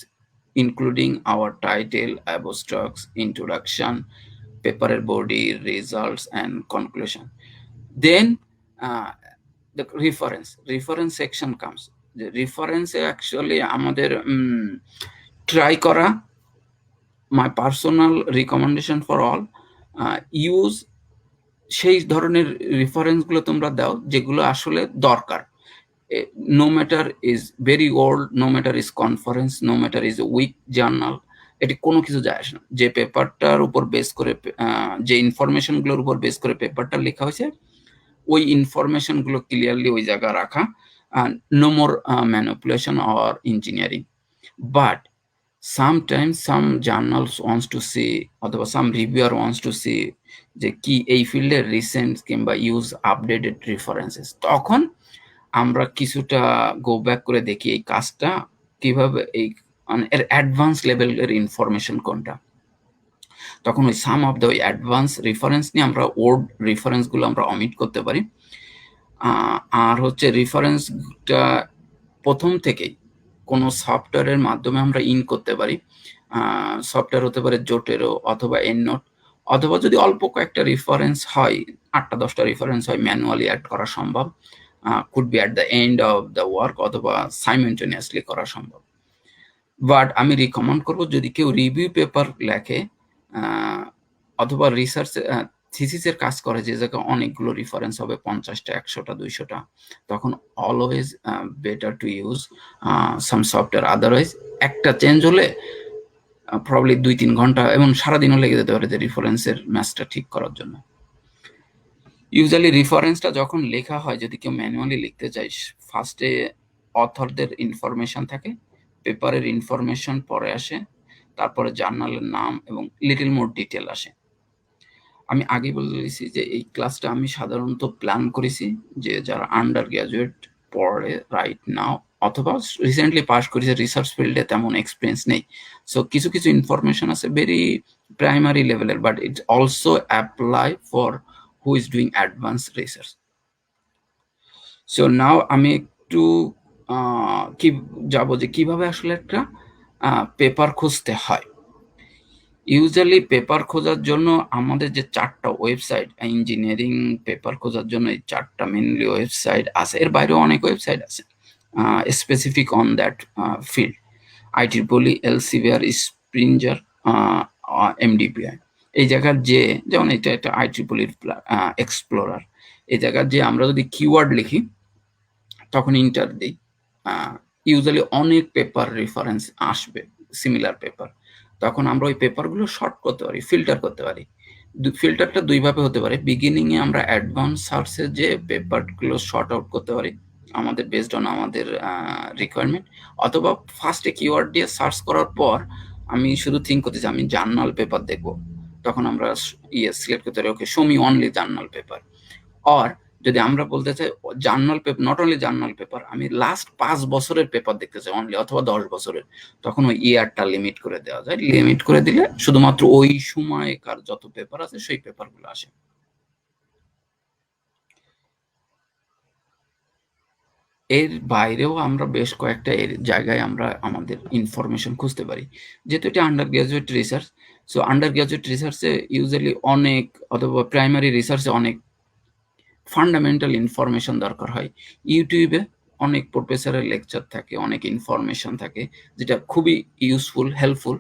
including our title, abstracts, introduction, পেপারের body, results and conclusion. Then the reference section comes. The reference actually আমাদের ট্রাই করা, my personal recommendation for all, use সেই ধরনের রেফারেন্সগুলো তোমরা দাও যেগুলো আসলে দরকার। No matter is very old, no matter is conference, no matter is weak journal, এটি কোনো কিছু যায় আসে না। যে পেপারটার উপর বেস করে, যে ইনফরমেশনগুলোর উপর বেস করে পেপারটা লেখা হয়েছে ওই ইনফরমেশনগুলো ক্লিয়ারলি ওই জায়গায় রাখা, no more manipulation or engineering. But sometimes some journals wants to see অথবা some reviewer wants to see যে কি এই ফিল্ডে রিসেন্ট কিংবা ইউজ আপডেটেড রেফারেন্সেস, তখন আমরা কিছুটা গো ব্যাক করে দেখি এই কাজটা কিভাবে, এই এর অ্যাডভান্স লেভেলের ইনফরমেশন কোনটা, তখন ওই সাম অফ দ্য ওই অ্যাডভান্স রেফারেন্স নিয়ে আমরা ওল্ড রেফারেন্সগুলো আমরা অমিট করতে পারি। আর হচ্ছে রেফারেন্সটা প্রথম থেকেই কোনো সফটওয়্যারের মাধ্যমে আমরা ইন করতে পারি। সফটওয়্যার হতে পারে জোটেরো অথবা এননোট, অথবা যদি অল্প কয়েকটা রেফারেন্স হয়, 8টা-10টা রেফারেন্স হয়, ম্যানুয়ালি অ্যাড করা সম্ভব, could be at the end of the work অথবা সাইমেন্টেনিয়াসলি করা সম্ভব। বাট আমি রিকমেন্ড করবো যদি কেউ রিভিউ পেপার লেখে অথবা রিসার্চ থিসিসের কাজ করে যে জায়গায় অনেকগুলো রেফারেন্স হবে, 50টা, 100টা, 200টা, তখন always better to use some software. Otherwise একটা চেঞ্জ হলে প্রবলি 2-3 ঘন্টা এবং সারাদিনও লেগে যেতে পারে যে রেফারেন্সের ম্যাচটা ঠিক করার জন্য। ইউজুয়ালি রেফারেন্সটা যখন লেখা হয়, যদি কেউ ম্যানুয়ালি লিখতে চায়, ফার্স্টে অথরদের ইনফরমেশন থাকে, পেপারের ইনফরমেশন পরে আসে, তারপরে জার্নালের নাম এবং লিটল মোর ডিটেল আসে। আমি আগে বলে দিয়েছি যে এই ক্লাসটা আমি সাধারণত প্ল্যান করেছি যে যারা আন্ডার গ্রাজুয়েট পড়ে রাইট নাও অথবা রিসেন্টলি পাস করেছে, রিসার্চ ফিল্ডে তেমন এক্সপিরিয়েন্স নেই, সো কিছু কিছু ইনফরমেশন আছে ভেরি প্রাইমারি লেভেলের, but it's also apply for who is doing advance research. So now আমি একটু কি যাবো যে কিভাবে আসলে একটা পেপার খুঁজতে হয়। ইউজুয়ালি পেপার খোঁজার জন্য আমাদের যে 4টা ওয়েবসাইট, ইঞ্জিনিয়ারিং পেপার খোঁজার জন্য এই 4টা মেনলি ওয়েবসাইট আছে, এর বাইরেও অনেক ওয়েবসাইট আছে specific on that field, IEEE, Elsevier, Springer, MDPI। এই জায়গার যে যেমন এটা একটা IEEE এক্সপ্লোরার, এই জায়গার যে আমরা যদি কিওয়ার্ড লিখি তখন ইন্টার দিই, ইউজুয়ালি অনেক পেপার রেফারেন্স আসবে, সিমিলার পেপার, তখন আমরা ওই পেপারগুলো শর্ট করতে পারি, ফিল্টার করতে পারি। ফিল্টারটা দুইভাবে হতে পারে, বিগিনিং এ আমরা অ্যাডভান্স সার্চে যে পেপারগুলো শর্ট আউট করতে পারি আমাদের বেসড অন আমাদের রিকোয়ারমেন্ট, অথবা ফার্স্টে কিওয়ার্ড দিয়ে সার্চ করার পর আমি শুধু থিঙ্ক করতেছি আমি জার্নাল পেপার দেখবো, তখন আমরা সিলেক্ট করতে পারি ওকে show me only journal paper, or যদি আমরা বলতে চাই journal paper, not only journal paper, আমি লাস্ট 5 বছরের পেপার দেখতে চাই অনলি, অথবা 10 বছরের, তখন ওই ইয়ারটা লিমিট করে দেওয়া যায়। লিমিট করে দিলে শুধুমাত্র ওই সময়কার যত পেপার আছে সেই পেপারগুলো আসে। এর বাইরেও আমরা বেশ কয়েকটা জায়গায় আমরা আমাদের ইনফরমেশন খুঁজতে পারি। যেহেতু এটা undergraduate research, so undergraduate রিসার্চে ইউজুয়ালি অনেক, অথবা প্রাইমারি রিসার্চে অনেক ফান্ডামেন্টাল ইনফরমেশন দরকার হয়। ইউটিউবে অনেক প্রফেসরের লেকচার থাকে, অনেক ইনফরমেশন থাকে, যেটা খুবই ইউজফুল, হেল্পফুল।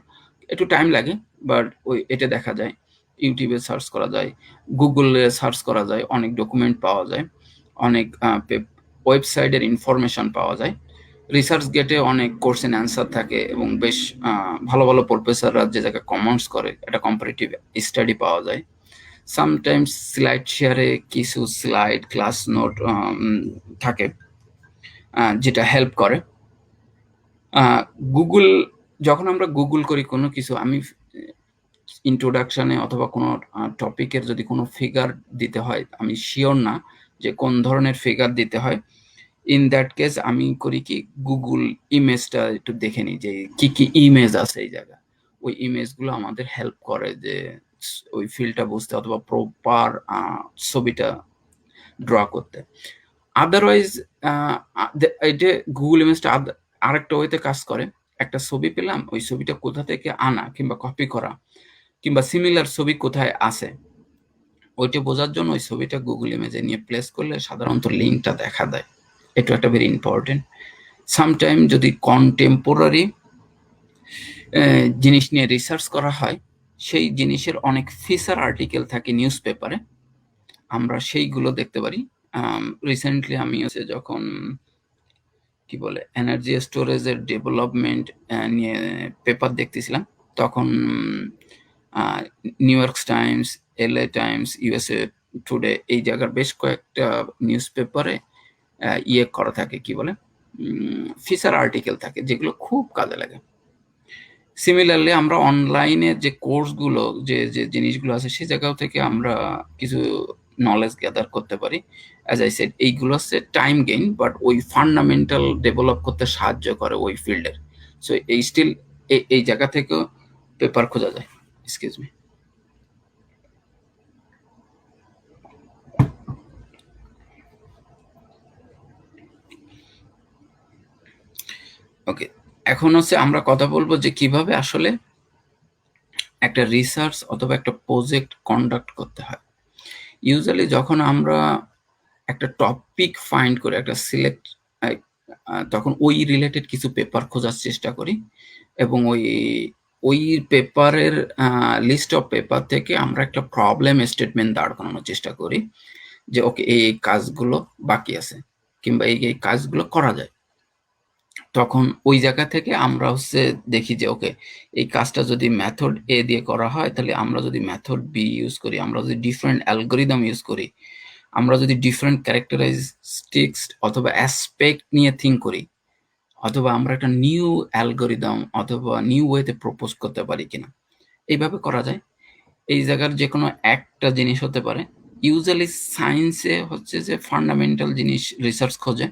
একটু টাইম লাগে, বাট এটা দেখা যায়। ইউটিউবে সার্চ করা যায়, গুগলে সার্চ করা যায়, অনেক ডকুমেন্ট পাওয়া যায়, অনেক ওয়েবসাইটের ইনফরমেশন পাওয়া যায়। রিসার্চ গেটে অনেক কোশ্চেন অ্যান্সার থাকে, এবং বেশ ভালো ভালো প্রফেসররা যে জায়গায় কমেন্টস করে, একটা কম্পারেটিভ স্টাডি পাওয়া যায়। সামটাইমস স্লাইড শেয়ারে কিছু স্লাইড ক্লাস নোট থাকে, যেটা হেল্প করে। গুগল, যখন আমরা গুগল করি কোনো কিছু, আমি ইন্ট্রোডাকশনে অথবা কোনো টপিকের যদি কোনো ফিগার দিতে হয়, আমি শিওর না যে কোন ধরনের ফিগার দিতে হয়, ইন দ্যাট কেস আমি করি কি, গুগল ইমেজটা একটু দেখে নিই যে কি কি ইমেজ আছে এই জায়গায়। ওই ইমেজগুলো আমাদের হেল্প করে যে ওই ফিল্ডটা বুঝতে, অথবা প্রপার ছবিটা ড্র করতে। আদারওয়াইজ এটা গুগল ইমেজটা আরেকটা ওয়েতে কাজ করে। একটা ছবি পেলাম, ওই ছবিটা কোথা থেকে আনা কিংবা কপি করা, কিংবা সিমিলার ছবি কোথায় আছে, ওইটা বোঝার জন্য ওই ছবিটা গুগল ইমেজে নিয়ে প্লেস করলে সাধারণত লিঙ্কটা দেখা দেয়। এটা একটা ভেরি ইম্পর্টেন্ট। সামটাইম যদি কন্টেম্পোরারি জিনিস নিয়ে রিসার্চ করা হয়, সেই জিনিসের অনেক ফিচার আর্টিকেল থাকে নিউজ পেপারে, আমরা সেইগুলো দেখতে পারি। রিসেন্টলি আমি হচ্ছে যখন কি বলে এনার্জি স্টোরেজের ডেভেলপমেন্ট নিয়ে পেপার দেখতেছিলাম, তখন new York Times, LA Times, USA today, এই জায়গার বেশ কয়েকটা নিউজ পেপারে ইয়ে করা থাকে, কি বলে ফিচার আর্টিকেল থাকে, যেগুলো খুব কাজে লাগে। সিমিলারলি আমরা অনলাইনে যে কোর্সগুলো, যে যে জিনিসগুলো আছে, সেই জায়গাও থেকে আমরা কিছু নলেজ গ্যাদার করতে পারি। অ্যাজ আই সেড, এইগুলো হচ্ছে টাইম গেইন, বাট ওই ফান্ডামেন্টাল ডেভেলপ করতে সাহায্য করে ওই ফিল্ডের। সো এই স্টিল এই জায়গা থেকেও পেপার খোঁজা যায়। Excuse me. ওকে, এখন হচ্ছে আমরা কথা বলবো যে কিভাবে আসলে একটা রিসার্চ অথবা একটা প্রজেক্ট কন্ডাক্ট করতে হয়। ইউজুয়ালি যখন আমরা একটা টপিক ফাইন্ড করে একটা সিলেক্ট, তখন ওই রিলেটেড কিছু পেপার খোঁজার চেষ্টা করি, এবং ওই পেপারের লিস্ট অফ পেপার থেকে আমরা একটা প্রবলেম স্টেটমেন্ট দাঁড় করানোর চেষ্টা করি, যে ওকে এই কাজগুলো বাকি আছে, কিংবা এই কাজগুলো করা যায়। তখন ওই জায়গা থেকে আমরা হচ্ছে দেখি যে ওকে, এই কাজটা যদি মেথড এ দিয়ে করা হয়, তাহলে আমরা যদি মেথড বি ইউজ করি, আমরা যদি ডিফারেন্ট অ্যালগোরিদম ইউজ করি, আমরা যদি ডিফারেন্ট ক্যারেক্টারিস্টিক্স অথবা অ্যাসপেক্ট নিয়ে থিঙ্ক করি, অথবা আমরা একটা নিউ অ্যালগোরিদম অথবা নিউ ওয়েতে প্রপোজ করতে পারি কিনা, এইভাবে করা যায়। এই জায়গার যে কোনো একটা জিনিস হতে পারে। ইউজুয়ালি সায়েন্সে হচ্ছে যে ফান্ডামেন্টাল জিনিস রিসার্চ খোঁজে।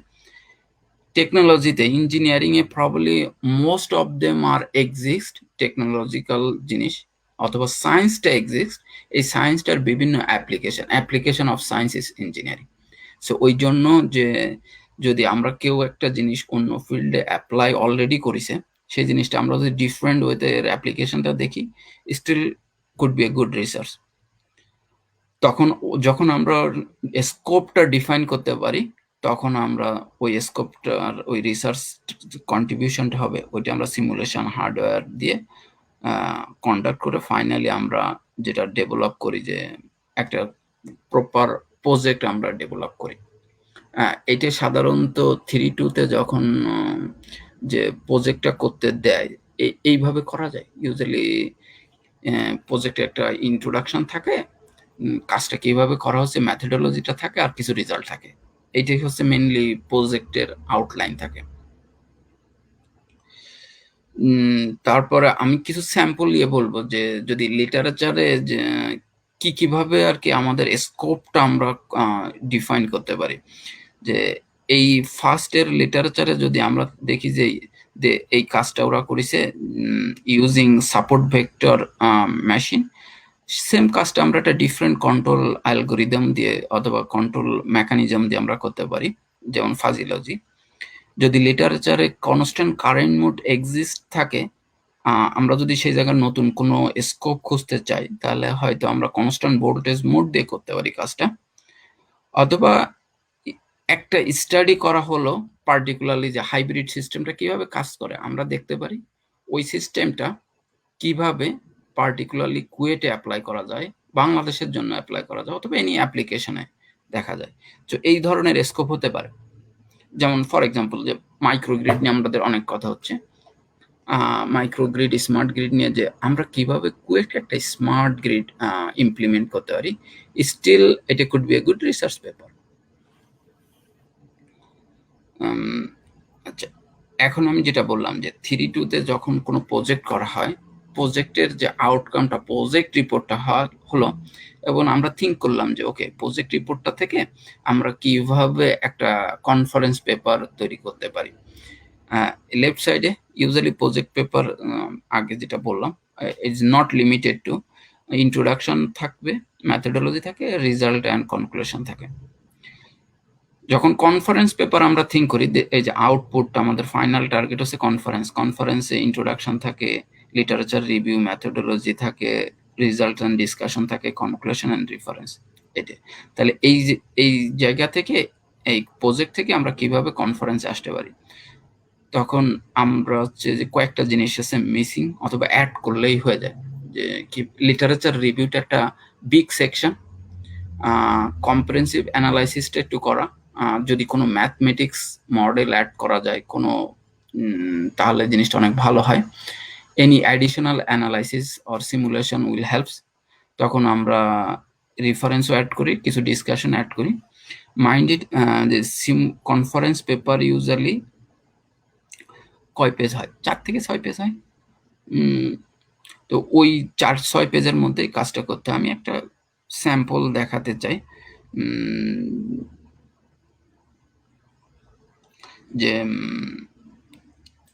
টেকনোলজিতে, ইঞ্জিনিয়ারিংয়ে probably most of them are exist, technological জিনিস, অথবা সায়েন্সটা এক্সিস্ট। এই সায়েন্সটার বিভিন্ন application of science is engineering. So ওই জন্য যে যদি আমরা কেউ একটা জিনিস অন্য ফিল্ডে অ্যাপ্লাই অলরেডি করেছে, সেই জিনিসটা আমরা যদি ডিফারেন্ট ওয়েতে এর অ্যাপ্লিকেশনটা দেখি, still could be a good research. তখন যখন আমরা স্কোপটা ডিফাইন করতে পারি, তখন আমরা ওই স্কোপটার ওই রিসার্চ কন্ট্রিবিউশনটা হবে, ওইটা আমরা সিমুলেশন হার্ডওয়্যার দিয়ে কন্ডাক্ট করে ফাইনালি আমরা যেটা ডেভেলপ করি, যে একটা প্রপার প্রজেক্ট আমরা ডেভেলপ করি। এটা সাধারণত 3-2-তে যখন যে প্রজেক্টটা করতে দেয়, এইভাবে করা যায়। ইউজুয়ালি প্রজেক্টে একটা ইন্ট্রোডাকশন থাকে, কাজটা কিভাবে করা হচ্ছে, মেথোডোলজিটা থাকে, আর কিছু রেজাল্ট থাকে। এইটাই হচ্ছে মেইনলি প্রজেক্টের আউটলাইন থাকে। তারপরে আমি কিছু স্যাম্পল দিয়ে বলবো, যে যদি লিটারেচারে যে কিভাবে আর কি আমাদের স্কোপটা আমরা ডিফাইন করতে পারি। যে এই ফার্স্ট এর লিটারেচারে যদি আমরা দেখি যে এই কাজটা ওরা করেছে using support vector machine, same কাজটা আমরা একটা ডিফারেন্ট কন্ট্রোল অ্যালগোরিদম দিয়ে অথবা কন্ট্রোল মেকানিজম দিয়ে আমরা করতে পারি, যেমন ফাজি লজিক। যদি লিটারেচারে কনস্ট্যান্ট কারেন্ট মোড এক্সিস্ট থাকে, আমরা যদি সেই জায়গায় নতুন কোনো স্কোপ খুঁজতে চাই, তাহলে হয়তো আমরা কনস্ট্যান্ট ভোল্টেজ মোড দিয়ে করতে পারি কাজটা। অথবা একটা স্টাডি করা হলো পার্টিকুলারলি যে হাইব্রিড সিস্টেমটা কিভাবে কাজ করে, আমরা দেখতে পারি ওই সিস্টেমটা কিভাবে পার্টিকুলারলি কুয়েটে অ্যাপ্লাই করা যায়, বাংলাদেশের জন্য অ্যাপ্লাই করা যায়, অথবা এনি অ্যাপ্লিকেশনে দেখা যায়। তো এই ধরনের স্কোপ হতে পারে। যেমন ফর এক্সাম্পল যে মাইক্রোগ্রিড নিয়ে আমাদের অনেক কথা হচ্ছে, মাইক্রোগ্রিড স্মার্ট গ্রিড নিয়ে যে আমরা কিভাবে কুয়েটে একটা স্মার্ট গ্রিড ইমপ্লিমেন্ট করতে পারি, স্টিল এটা could be a good research paper. আচ্ছা, এখন আমি যেটা বললাম যে 3-2 তে যখন কোনো প্রজেক্ট করা হয়, প্রজেক্টের যে আউটকামটা প্রজেক্ট রিপোর্টটা হলো, এবং আমরা থিঙ্ক করলাম যে ওকে প্রজেক্ট রিপোর্টটা থেকে আমরা কিভাবে একটা কনফারেন্স পেপার তৈরি করতে পারি। লেফট সাইডে ইউজুয়ালি প্রজেক্ট পেপার আগে যেটা বললাম is not limited to introduction থাকবে, ম্যাথোডোলজি থাকে, রেজাল্ট অ্যান্ড কনক্লুশন থাকে। যখন কনফারেন্স পেপার আমরা থিঙ্ক করি, এই যে আউটপুটটা আমাদের ফাইনাল টার্গেট হচ্ছে কনফারেন্সে ইন্ট্রোডাকশন থাকে, লিটারেচার রিভিউ, ম্যাথোডোলজি থাকে, রেজাল্ট অ্যান্ড ডিসকাশন থাকে, কনক্লুশন অ্যান্ড রেফারেন্স। এটা তাহলে এই জায়গা থেকে, এই প্রজেক্ট থেকে আমরা কিভাবে কনফারেন্সে আসতে পারি, তখন আমরা হচ্ছে যে কয়েকটা জিনিস আছে মিসিং, অথবা অ্যাড করলেই হয়ে যায়। যে কি লিটারেচার রিভিউটা একটা বিগ সেকশন, কম্প্রিহেনসিভ অ্যানালাইসিসটা একটু করা, যদি কোনো ম্যাথমেটিক্স মডেল অ্যাড করা যায় কোনো, তাহলে জিনিসটা অনেক ভালো হয়। Any additional analysis or simulation will helps, তখন আমরা রেফারেন্সও অ্যাড করি, কিছু ডিসকাশন অ্যাড করি। মাইন্ডেড যে কনফারেন্স পেপার ইউজুয়ালি কয় পেজ হয়, 4 থেকে 6 পেজ হয়। তো ওই 4-6 পেজের মধ্যে কাজটা করতে আমি একটা স্যাম্পল দেখাতে চাই। যে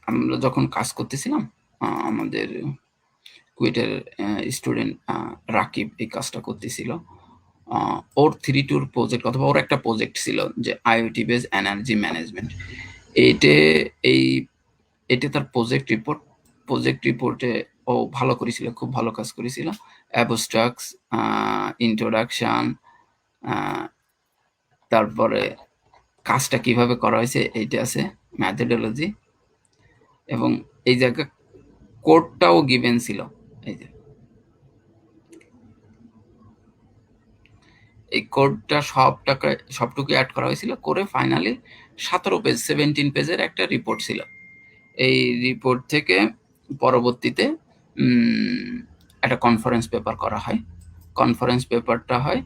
আমরা যখন কাজ করতেছিলাম, আমাদের কুয়েটের স্টুডেন্ট রাকিব এই কাজটা করতেছিল। ওর 3-2 প্রজেক্ট, অথবা ওর একটা প্রজেক্ট ছিল যে আইওটি বেস এনার্জি ম্যানেজমেন্ট। এটা তার প্রজেক্ট রিপোর্টে ও ভালো করেছিল, খুব ভালো কাজ করেছিল। অ্যাবস্ট্রাক্টস, ইন্ট্রোডাকশন, তারপরে কাজটা কিভাবে করা হয়েছে এইটা আছে, ম্যাথোডোলজি, এবং এই জায়গায় কোডটাও গিভেন ছিল। এই যে এই কোডটা সবটুকু অ্যাড করা হয়েছিল, করে ফাইনালি 17 পেজের একটা রিপোর্ট ছিল। এই রিপোর্ট থেকে পরবর্তীতে একটা কনফারেন্স পেপার করা হয়। কনফারেন্স পেপারটা হয়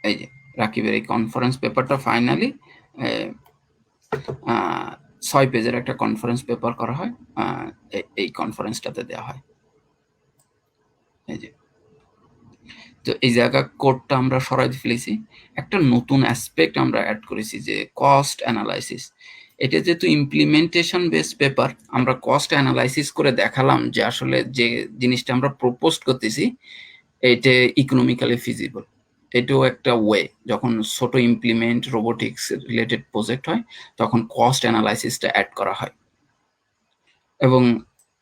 এই যে রাকিবের এই কনফারেন্স পেপারটা ফাইনালি 6 পেজের একটা কনফারেন্স পেপার করা হয়, এই কনফারেন্সটাতে দেওয়া হয়। এই যে তো এই জায়গা কোডটা আমরা সরাই ফেলেছি, একটা নতুন অ্যাসপেক্ট আমরা অ্যাড করেছি যে কস্ট অ্যানালাইসিস। এটা যেহেতু ইমপ্লিমেন্টেশন বেসড পেপার, আমরা কস্ট অ্যানালাইসিস করে দেখালাম যে আসলে যে জিনিসটা আমরা প্রপোজ করতেছি এটা ইকোনমিক্যালি ফিজিবল। এটাও একটা ওয়ে, যখন ছোট ইমপ্লিমেন্ট রোবোটিক্স রিলেটেড প্রজেক্ট হয়, তখন কস্ট অ্যানালাইসিসটা অ্যাড করা হয়। এবং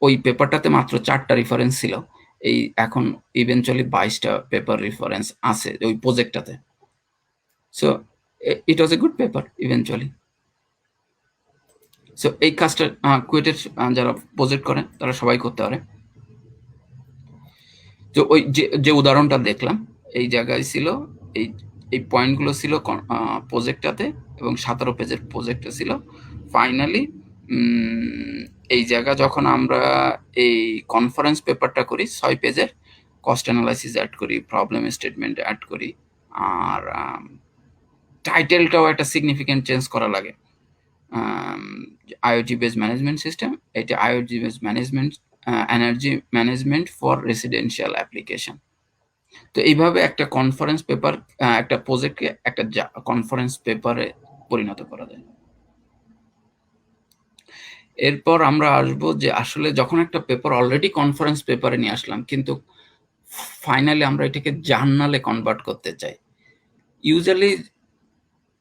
ওই পেপারটাতে মাত্র 4টা রেফারেন্স ছিল, এই এখন ইভেনচুয়ালি 22টা পেপার রেফারেন্স আছে ওই প্রজেক্টটাতে। So it was a good paper eventually. So এই কাজটা কুয়েটের যারা প্রজেক্ট করে তারা সবাই করতে পারে। তো ওই যে উদাহরণটা দেখলাম, এই জায়গায় ছিল এই এই পয়েন্টগুলো ছিল প্রজেক্টটাতে, এবং 17 পেজের প্রজেক্টটা ছিল। ফাইনালি এই জায়গা যখন আমরা এই কনফারেন্স পেপারটা করি 6 পেজের, কস্ট অ্যানালাইসিস অ্যাড করি, প্রবলেম স্টেটমেন্ট অ্যাড করি, আর টাইটেলটাও একটা সিগনিফিক্যান্ট চেঞ্জ করা লাগে। আইওটি বেস ম্যানেজমেন্ট সিস্টেম, এটা IoT base management energy management for residential application. তো এইভাবে একটা কনফারেন্স পেপার, একটা প্রজেক্টকে একটা কনফারেন্স পেপারে পরিণত করা যায়। এরপর আমরা আসবো যে আসলে যখন একটা পেপার অলরেডি কনফারেন্স পেপারে নিয়ে আসলাম, কিন্তু ফাইনালি আমরা এটাকে জার্নালে কনভার্ট করতে চাই। ইউজুয়ালি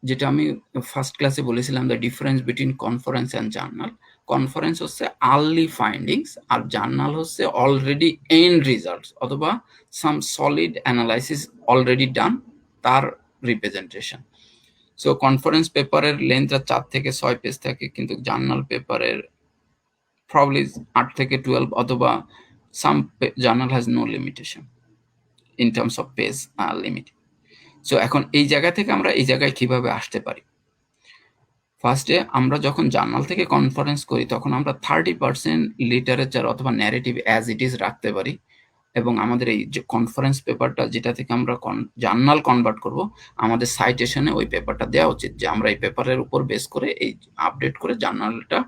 যেটা আমি ফার্স্ট ক্লাসে বলেছিলাম, the difference between conference and journal. Conference হচ্ছে আর্লি ফাইন্ডিংস, আর জার্নাল হচ্ছে অলরেডি এন্ড রিজাল্টস অথবা সাম সলিড অ্যানালাইসিস অলরেডি ডান, তার রিপ্রেজেন্টেশন। সো কনফারেন্স পেপারের লেন্থ 4 থেকে 6 পেজ থাকে, কিন্তু জার্নাল পেপারের প্রবলি 8 থেকে 12, অথবা some journal has no limitation in terms of page limit. So এখন এই জায়গা থেকে আমরা এই জায়গায় কিভাবে আসতে পারি? ফার্স্টে আমরা যখন জার্নাল থেকে কনফারেন্স করি তখন আমরা 30% লিটারেচার অথবা ন্যারেটিভ অ্যাজ ইট ইজ রাখতে পারি, এবং আমাদের এই যে কনফারেন্স পেপারটা যেটা থেকে আমরা জার্নাল কনভার্ট করব, আমাদের সাইটেশনে ওই পেপারটা দেওয়া উচিত যে আমরা এই পেপারের উপর বেস করে এই আপডেট করে জার্নালটা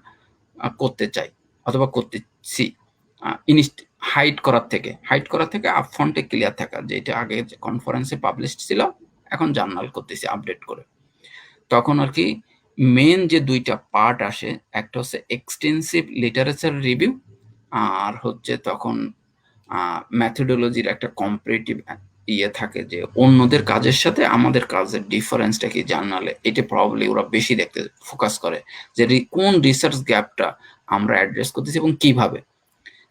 করতে চাই অথবা করতেছি। হাইড করার থেকে আপফ্রন্টে ক্লিয়ার থাকা যে এটা আগে কনফারেন্সে পাবলিশ ছিল, এখন জার্নাল করতেছি আপডেট করে। তখন আর কি মেন যে দুইটা পার্ট আসে, একটা হচ্ছে এক্সটেন্সিভ লিটারেচার রিভিউ, আর হচ্ছে তখন ম্যাথোডোলজির একটা কম্পারেটিভ ইয়ে থাকে যে অন্যদের কাজের সাথে আমাদের কাজের ডিফারেন্সটা কি জার্নালে, এটা প্রবাবলি ওরা বেশি দেখতে ফোকাস করে যে কোন রিসার্চ গ্যাপটা আমরা অ্যাড্রেস করতেছি এবং কিভাবে।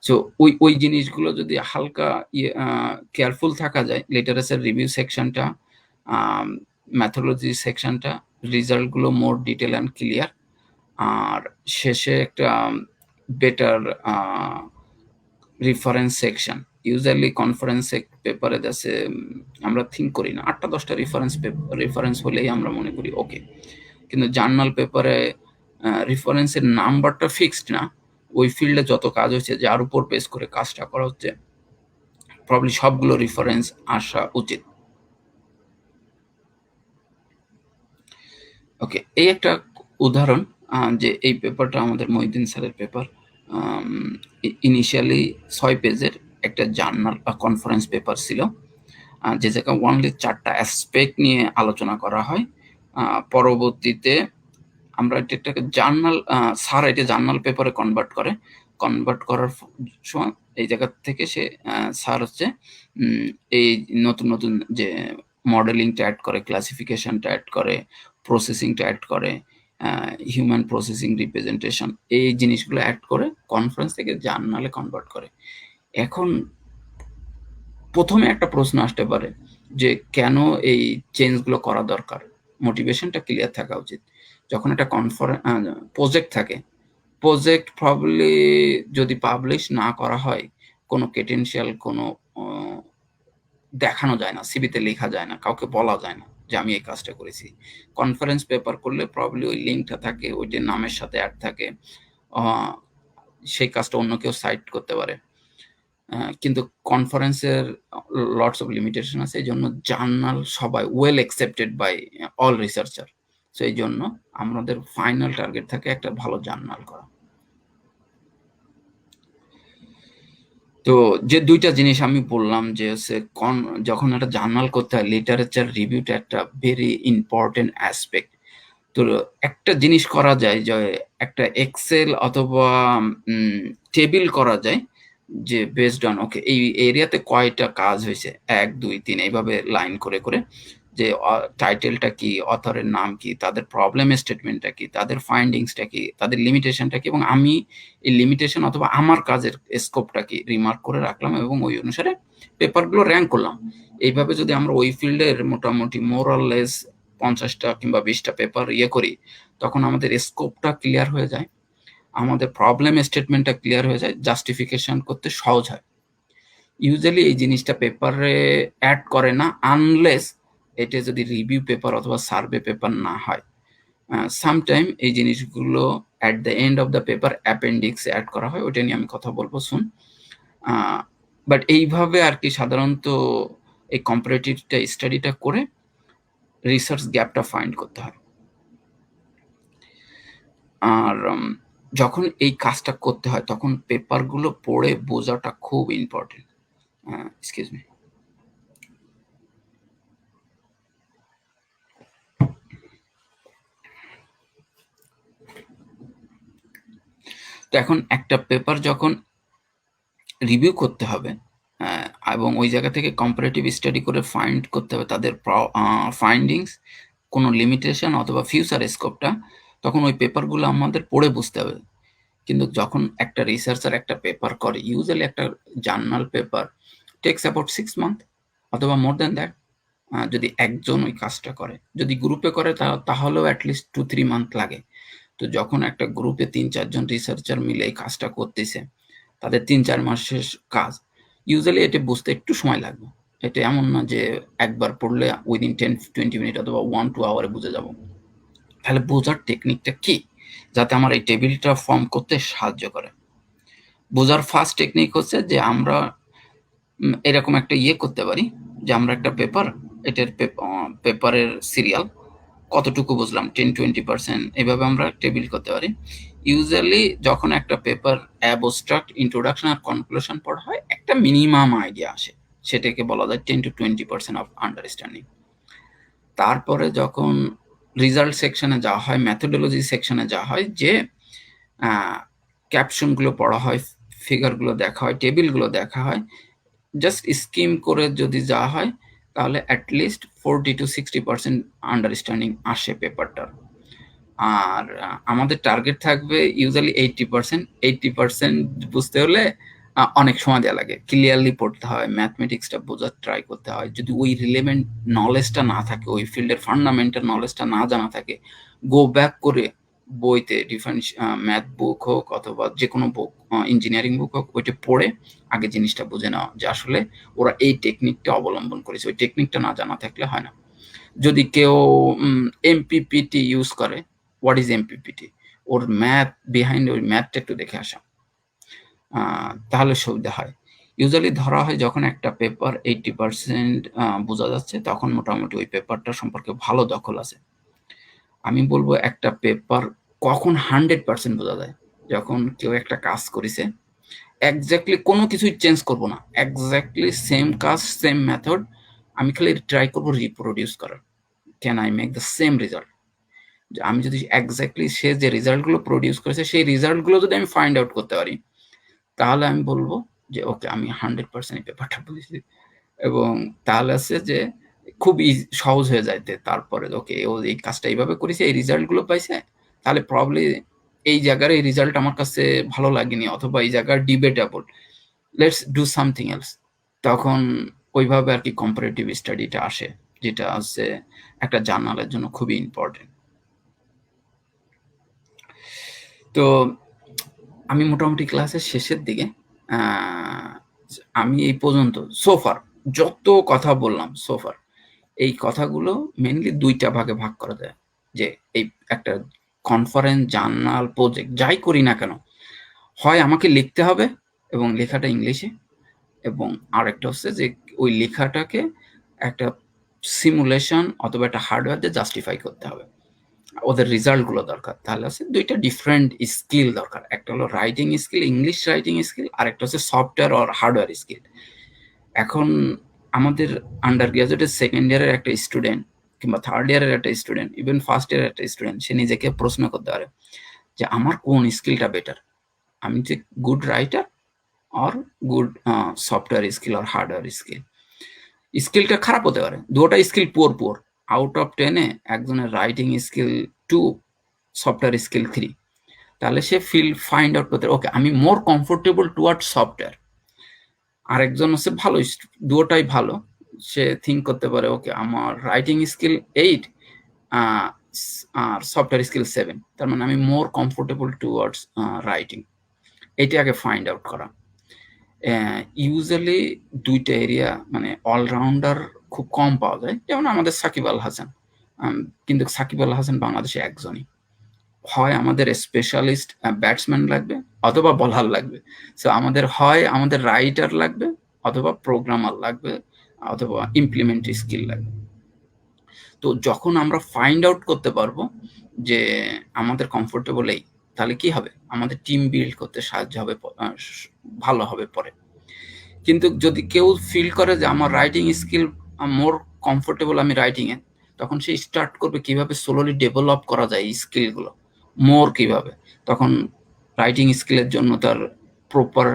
সো ওই জিনিসগুলো যদি হালকা কেয়ারফুল থাকা যায়, লিটারেচার রিভিউ সেকশনটা, ম্যাথোলজি সেকশনটা, রিজাল্টগুলো মোর ডিটেল অ্যান্ড ক্লিয়ার, আর শেষে একটা better reference section. Usually conference পেপারে আছে আমরা থিঙ্ক করি না 8টা-10টা রেফারেন্স হলেই আমরা মনে করি ওকে, কিন্তু জার্নাল পেপারে রেফারেন্সের নাম্বারটা ফিক্সড না, ওই ফিল্ডে যত কাজ হচ্ছে যার উপর বেস করে কাজটা করা হচ্ছে প্রবলি সবগুলো রেফারেন্স আসা উচিত। ওকে, এই একটা উদাহরণ যে এই পেপারটা আমাদের মহিউদ্দিন স্যারের পেপার। ইনিশিয়ালি 6 পেজের একটা জার্নাল বা কনফারেন্স পেপার ছিল, যে জায়গায় অনলি 4টা অ্যাসপেক্ট নিয়ে আলোচনা করা হয়। পরবর্তীতে আমরা এটাকে জার্নাল, স্যার এটা জার্নাল পেপারে কনভার্ট করার সময় এই জায়গা থেকে সে স্যার হচ্ছে এই নতুন যে মডেলিংটা অ্যাড করে, ক্লাসিফিকেশনটা অ্যাড করে, প্রসেসিংটা অ্যাড করে, হিউম্যান প্রসেসিং রিপ্রেজেন্টেশন, এই জিনিসগুলো অ্যাড করে কনফারেন্স থেকে জার্নালে কনভার্ট করে। এখন প্রথমে একটা প্রশ্ন আসতে পারে যে কেন এই চেঞ্জগুলো করা দরকার? মোটিভেশনটা ক্লিয়ার থাকা উচিত। যখন একটা প্রজেক্ট থাকে, প্রজেক্ট প্রবাবলি যদি পাবলিশ না করা হয়, কোনো ক্রেডেনশিয়াল কোনো দেখানো যায় না, সিভিতে লেখা যায় না, কাউকে বলা যায় না যে আমি এই কাজটা করেছি। কনফারেন্স পেপার করলে প্রবাবলি ওই লিঙ্কটা থাকে, ওইটার নামের সাথে অ্যাড থাকে, সেই কাজটা অন্য কেউ সাইট করতে পারে। কিন্তু কনফারেন্সের লটস অফ লিমিটেশন আছে, এই জন্য জার্নাল সবাই well accepted by all researcher. So এই জন্য আমাদের ফাইনাল টার্গেট থাকে একটা ভালো জার্নাল করা। তো যে দুইটা জিনিস আমি বললাম যে হচ্ছে যখন একটা জার্নাল করতে হয়, লিটারেচার রিভিউটা একটা ভেরি ইম্পর্টেন্ট অ্যাসপেক্ট। তো একটা জিনিস করা যায় যে একটা এক্সেল অথবা টেবিল করা যায় যে বেসড অন ওকে এই এরিয়াতে কয়টা কাজ হয়েছে, 1 2 3 এইভাবে লাইন করে করে, যে টাইটেলটা কি, অথরের নাম কি, তাদের প্রবলেম স্টেটমেন্টটা কি, তাদের ফাইন্ডিংসটা কি, তাদের লিমিটেশনটা কি, এবং আমি এই লিমিটেশন অথবা আমার কাজের স্কোপটা কি রিমার্ক করে রাখলাম, এবং ওই অনুসারে পেপারগুলো র্যাঙ্ক করলাম। এইভাবে যদি আমরা ওই ফিল্ডের মোটামুটি মোরাললেস 50টা কিংবা 20টা পেপার করি, তখন আমাদের স্কোপটা ক্লিয়ার হয়ে যায়, আমাদের প্রবলেম স্টেটমেন্টটা ক্লিয়ার হয়ে যায়, জাস্টিফিকেশন করতে সহজ হয়। ইউজুয়ালি এই জিনিসটা পেপারে অ্যাড করে না আনলেস এটা যদি রিভিউ পেপার অথবা সার্ভে পেপার না হয়। সামটাইম এই জিনিসগুলো at the end of the paper অ্যাপেন্ডিক্সে অ্যাড করা হয়, ওইটা নিয়ে আমি কথা বলবো শুন। বাট এইভাবে আর কি সাধারণত এই কম্পারেটিভটা স্টাডিটা করে রিসার্চ গ্যাপটা ফাইন্ড করতে হয়। আর যখন এই কাজটা করতে হয় তখন পেপারগুলো পড়ে বোঝাটা খুব ইম্পর্টেন্ট। Excuse me. তো এখন একটা পেপার যখন রিভিউ করতে হবে, এবং ওই জায়গা থেকে কম্পারেটিভ স্টাডি করে ফাইন্ড করতে হবে তাদের ফাইন্ডিংস, কোনো লিমিটেশন অথবা ফিউচার স্কোপটা, তখন ওই পেপারগুলো আমাদের পড়ে বুঝতে হবে। কিন্তু যখন একটা রিসার্চার একটা পেপার করে, ইউজুয়ালি একটা journal paper text about 6 month অথবা মোর দ্যান দ্যাট, যদি একজন ওই কাজটা করে। যদি গ্রুপে করে তাহলেও অ্যাটলিস্ট 2-3 মান্থ লাগে। তো যখন একটা গ্রুপে 3-4 জন রিসার্চার মিলে এই কাজটা করতেছে, তাদের 3-4 মাসের কাজ, ইউজুয়ালি এটা বুঝতে একটু সময় লাগবে। এটা এমন না যে একবার পড়লে উইদিন 10-20 মিনিট অথবা 1-2 আওয়ারে বুঝে যাব। তাহলে বোঝার টেকনিকটা কি, যাতে আমার এই টেবিলটা ফর্ম করতে সাহায্য করে? বোঝার ফার্স্ট টেকনিক হচ্ছে যে আমরা এরকম একটা করতে পারি যে আমরা একটা পেপার, এটার পেপারের সিরিয়াল কতটুকু বুঝলাম 10-20%, এভাবে আমরা টেবিল করতে পারি। ইউজুয়ালি যখন একটা পেপার অ্যাবস্ট্রাক্ট, ইন্ট্রোডাকশন আর কনক্লুশন পড়া হয়, একটা মিনিমাম আইডিয়া আসে, সেটাকে বলা যায় 10-20% অফ আন্ডারস্ট্যান্ডিং। তারপরে যখন রিজাল্ট সেকশনে যাওয়া হয়, মেথোডোলজি সেকশনে যাওয়া হয়, যে ক্যাপশনগুলো পড়া হয়, ফিগারগুলো দেখা হয়, টেবিলগুলো দেখা হয়, জাস্ট স্কিম করে যদি যাওয়া হয়, তাহলে অ্যাটলিস্ট 40-60% আন্ডারস্ট্যান্ডিং আসে পেপারটার। আর আমাদের টার্গেট থাকবে ইউজুয়ালি 80%। 80% বুঝতে হলে অনেক সময় দেওয়া লাগে, ক্লিয়ারলি পড়তে হয়, ম্যাথমেটিক্সটা বোঝার ট্রাই করতে হয়। যদি ওই রিলেভেন্ট নলেজটা না থাকে, ওই ফিল্ডের ফান্ডামেন্টাল নলেজটা না জানা থাকে, গো ব্যাক করে বইতে ডিফারেন্স, ম্যাথ বুক হোক অথবা যে কোনো বুক, ইঞ্জিনিয়ারিং বুক হোক, ওইটা পড়ে আগে জিনিসটা বুঝে নেওয়া যে আসলে ওরা এই টেকনিকটা অবলম্বন করেছে। ওই টেকনিকটা না জানা থাকলে হয় না। যদি কেউ এমপিপিটি ইউজ করে, what is MPPT, or math behind, ওই ম্যাথটা একটু দেখে আসা, তাহলে সুবিধা হয়। ইউজুয়ালি ধরা হয় যখন একটা পেপার 80% বোঝা যাচ্ছে, তখন মোটামুটি ওই পেপারটা সম্পর্কে ভালো দখল আছে। আমি বলবো একটা পেপার কখন 100% বোঝা যায়, যখন কেউ একটা কাজ করেছে, এক্স্যাক্টলি কোনো কিছুই চেঞ্জ করব না, এক্স্যাক্টলি সেম কাজ, সেম মেথড, আমি খালি ট্রাই করবো রিপ্রোডিউস করার। Can I make the same result? আমি যদি এক্স্যাক্টলি সে যে রেজাল্টগুলো প্রডিউস করেছে, সেই রেজাল্টগুলো যদি আমি ফাইন্ড আউট করতে পারি, তাহলে আমি বলবো যে ওকে, আমি 100% এই পেপারটা বুঝেছি। এবং তাহলে আছে যে খুব সহজ হয়ে যাইতে, তারপরে ওকে ও এই কাজটা এইভাবে করেছে, এই রেজাল্টগুলো পাইছে, তাহলে প্রবলি এই জায়গার এই রেজাল্ট আমার কাছে ভালো লাগেনি, অথবা এই জায়গার debatable, let's do something else. তখন ওইভাবে আর কি কম্পারেটিভ স্টাডিটা আসে, যেটা হচ্ছে একটা জার্নালের জন্য খুবই ইম্পর্টেন্ট। তো আমি মোটামুটি ক্লাসের শেষের দিকে, আমি এই পর্যন্ত সোফার যত কথা বললাম, সোফার এই কথাগুলো মেনলি 2টা ভাগে ভাগ করা যায়। যে এই একটা কনফারেন্স, জার্নাল, প্রজেক্ট যাই করি না কেন, হয় আমাকে লিখতে হবে এবং লেখাটা ইংলিশে, এবং আরেকটা হচ্ছে যে ওই লেখাটাকে একটা সিমুলেশন অথবা একটা হার্ডওয়্যার দিয়ে জাস্টিফাই করতে হবে, ওদের রেজাল্টগুলো দরকার। তাহলে হচ্ছে 2টা ডিফারেন্ট স্কিল দরকার, একটা হলো writing skill, English writing skill, আর একটা হচ্ছে সফটওয়্যার অর হার্ডওয়্যার স্কিল। এখন আমাদের আন্ডার গ্রাজুয়েটের সেকেন্ড ইয়ারের একটা স্টুডেন্ট কিংবা থার্ড ইয়ারের একটা স্টুডেন্ট, ইভেন ফার্স্ট ইয়ারের একটা স্টুডেন্ট, সে নিজেকে প্রশ্ন করতে পারে যে আমার কোন স্কিলটা বেটার, আমি যে good writer or good software skill or hardware skill. স্কিলটা খারাপ হতে পারে, দুটো skill poor poor, out of 10-এ একজনের রাইটিং স্কিল 2, সফটওয়্যার স্কিল 3, তাহলে সে ফাইন্ড আউট করতে ওকে আমি মোর কমফোর্টেবল টুয়ার্ড সফটওয়্যার। আরেকজন হচ্ছে ভালো, দুটোটাই ভালো, সে থিঙ্ক করতে পারে ওকে আমার রাইটিং স্কিল 8 আর সফটওয়্যার স্কিল 7, তার মানে আমি মোর কমফোর্টেবল টুয়ার্ডস রাইটিং। এটা আগে ফাইন্ড আউট করা। ইউজুয়ালি 2টা এরিয়া মানে অলরাউন্ডার খুব কম পাওয়া যায়, যেমন আমাদের সাকিব আল হাসান, কিন্তু সাকিব আল হাসান বাংলাদেশে একজনই। হয় আমাদের স্পেশালিস্ট ব্যাটসম্যান লাগবে অথবা বলার লাগবে। সো আমাদের হয় আমাদের রাইটার লাগবে অথবা প্রোগ্রামার লাগবে অথবা ইমপ্লিমেন্ট স্কিল লাগবে। তো যখন আমরা ফাইন্ড আউট করতে পারবো যে আমাদের কমফোর্টেবল এই, তাহলে কি হবে, আমাদের টিম বিল্ড করতে সাহায্য হবে, ভালো হবে পরে। কিন্তু যদি কেউ ফিল করে যে আমার রাইটিং স্কিল মোর কমফোর্টেবল আমি রাইটিং এ, তখন সে স্টার্ট করবে কিভাবে স্লোলি ডেভেলপ করা যায় এই স্কিলগুলো মোর কিভাবে। তখন রাইটিং স্কিলের জন্য তার প্রপার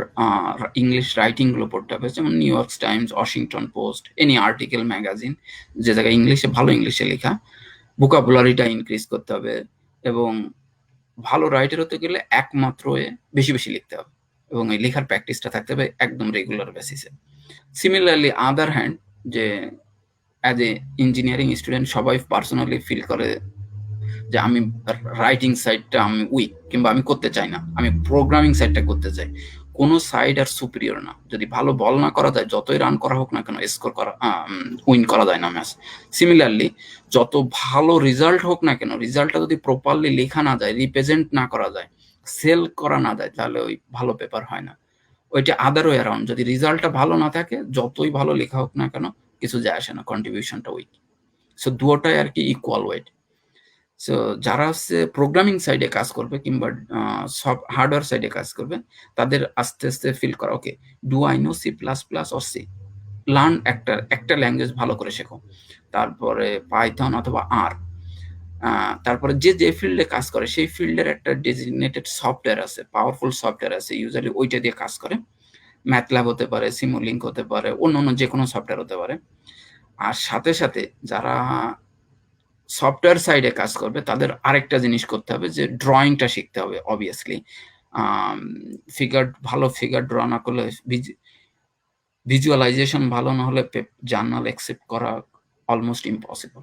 ইংলিশ রাইটিং গুলো পড়তে হবে, যেমন new York Times, Washington post, any article, magazine, যে জায়গায় ইংলিশে ভালো ইংলিশে লেখা, ভোকাবুলারিটা ইনক্রিজ করতে হবে। এবং ভালো রাইটার হতে গেলে একমাত্র বেশি বেশি লিখতে হবে, এবং এই লেখার প্র্যাকটিসটা থাকতে হবে একদম রেগুলার বেসিসে। সিমিলারলি আদার হ্যান্ড, যে অ্যাজ এ ইঞ্জিনিয়ারিং স্টুডেন্ট সবাই পার্সোনালি ফিল করে যে আমি রাইটিং সাইডটা আমি উইক, কিংবা আমি করতে চাই না, আমি প্রোগ্রামিং সাইডটা করতে চাই। কোনো সাইড আর সুপিরিয়র না। যদি ভালো বল না করা যায়, যতই রান করা হোক না কেন, স্কোর করা উইন করা যায় না ম্যাচ। সিমিলারলি যত ভালো রেজাল্ট হোক না কেন, রেজাল্টটা যদি প্রপারলি লেখা না যায়, রিপ্রেজেন্ট না করা যায়, সেল করা না যায়, তাহলে ওই ভালো পেপার হয় না। ওইটা আদার ওয়ে অ্যারাউন্ড, যদি রেজাল্টটা ভালো না থাকে, যতই ভালো লেখা হোক না কেন, কিছু যায় আসে না, কন্ট্রিবিউশনটা উইক। সো দুটোটাই আর কি ইকুয়াল ওয়েট। সো যারা হচ্ছে প্রোগ্রামিং সাইডে কাজ করবে, কিংবা সব হার্ডওয়্যার সাইডে কাজ করবে, তাদের আস্তে আস্তে ফিল করা, okay, do I know C plus plus or C, learn একটা ল্যাঙ্গুয়েজ ভালো করে শেখো, তারপরে পাইথন অথবা আর, তারপরে যে যে ফিল্ডে কাজ করে সেই ফিল্ডের একটা ডেজিগনেটেড সফটওয়্যার আছে, পাওয়ারফুল সফটওয়্যার আছে, ইউজুয়ালি ওইটা দিয়ে কাজ করে। ম্যাথল্যাব হতে পারে, সিমুলিঙ্ক হতে পারে, অন্য অন্য যে কোনো সফটওয়্যার হতে পারে। আর সাথে সাথে যারা সফটওয়্যার সাইডে কাজ করবে, তাদের আরেকটা জিনিস করতে হবে, যে ড্রয়িংটা শিখতে হবে অবভিয়াসলি। ফিগার, ভালো ফিগার ড্র না করলে, ভিজুয়ালাইজেশন ভালো না হলে জার্নাল অ্যাকসেপ্ট করা অলমোস্ট ইম্পসিবল।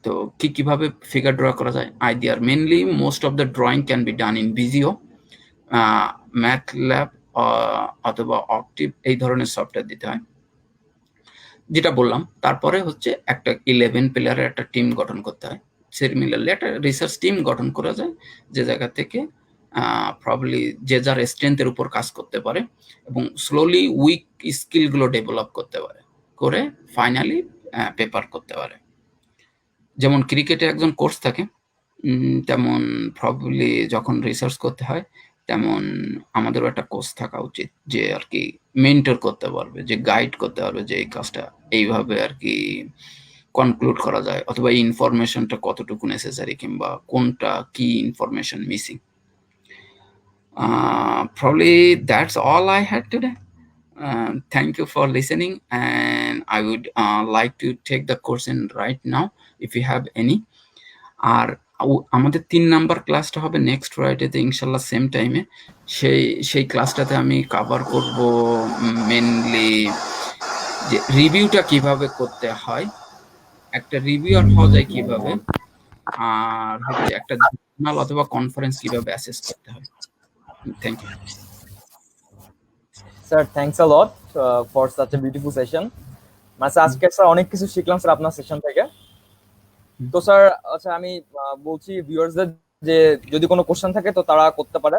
তো কিভাবে ফিগার ড্র করা যায়, আইডিয়ার mainly most of the drawing can be done in Visio, MATLAB অথবা অক্টিভ, এই ধরনের সফটওয়্যার দিতে হয়, যেটা বললাম। তারপরে হচ্ছে একটা 11 প্লেয়ারের একটা টিম গঠন করতে হয়। সিমিলারলি একটা রিসার্চ টিম গঠন করা যায়, যে জায়গা থেকে প্রবাবলি যে যার স্ট্রেংথের উপর কাজ করতে পারে, এবং স্লোলি উইক স্কিলগুলো ডেভেলপ করতে পারে, করে ফাইনালি পেপার করতে পারে। যেমন ক্রিকেটে একজন কোচ থাকে, তেমন প্রবাবলি যখন রিসার্চ করতে হয়, তেমন আমাদেরও একটা কোচ থাকা উচিত, যে আর কি মেন্টর করতে পারবে, যে গাইড করতে পারবে, যে এই কাজটা এইভাবে আর কি কনক্লুড করা যায়, অথবা এই ইনফরমেশনটা কতটুকু নেসেসারি, কিংবা কোনটা কি information missing. Probably that's all I had today. Thank you for listening, and I would like to take the question right now if you have any. আর আমাদের 3 নাম্বার ক্লাসটা হবে নেক্সট ফ্রাইডেতে ইনশাল্লাহ সেম টাইমে। সেই ক্লাসটাতে আমি কভার করব মেনলি যে রিভিউটা কিভাবে করতে হয়, একটা রিভিউয়ার হওয়া যায় কিভাবে, আর হচ্ছে একটা জার্নাল অথবা কনফারেন্স কিভাবে অ্যাসেস করতে হয়। Thank you sir, thanks a lot for such a beautiful session. মানে আজকে স্যার অনেক কিছু শিখলাম স্যার আপনার সেশন থেকে। তো স্যার, আচ্ছা আমি বলছি ভিউয়ার্সদের যে যদি কোনো কোশ্চেন থাকে তো তারা করতে পারে।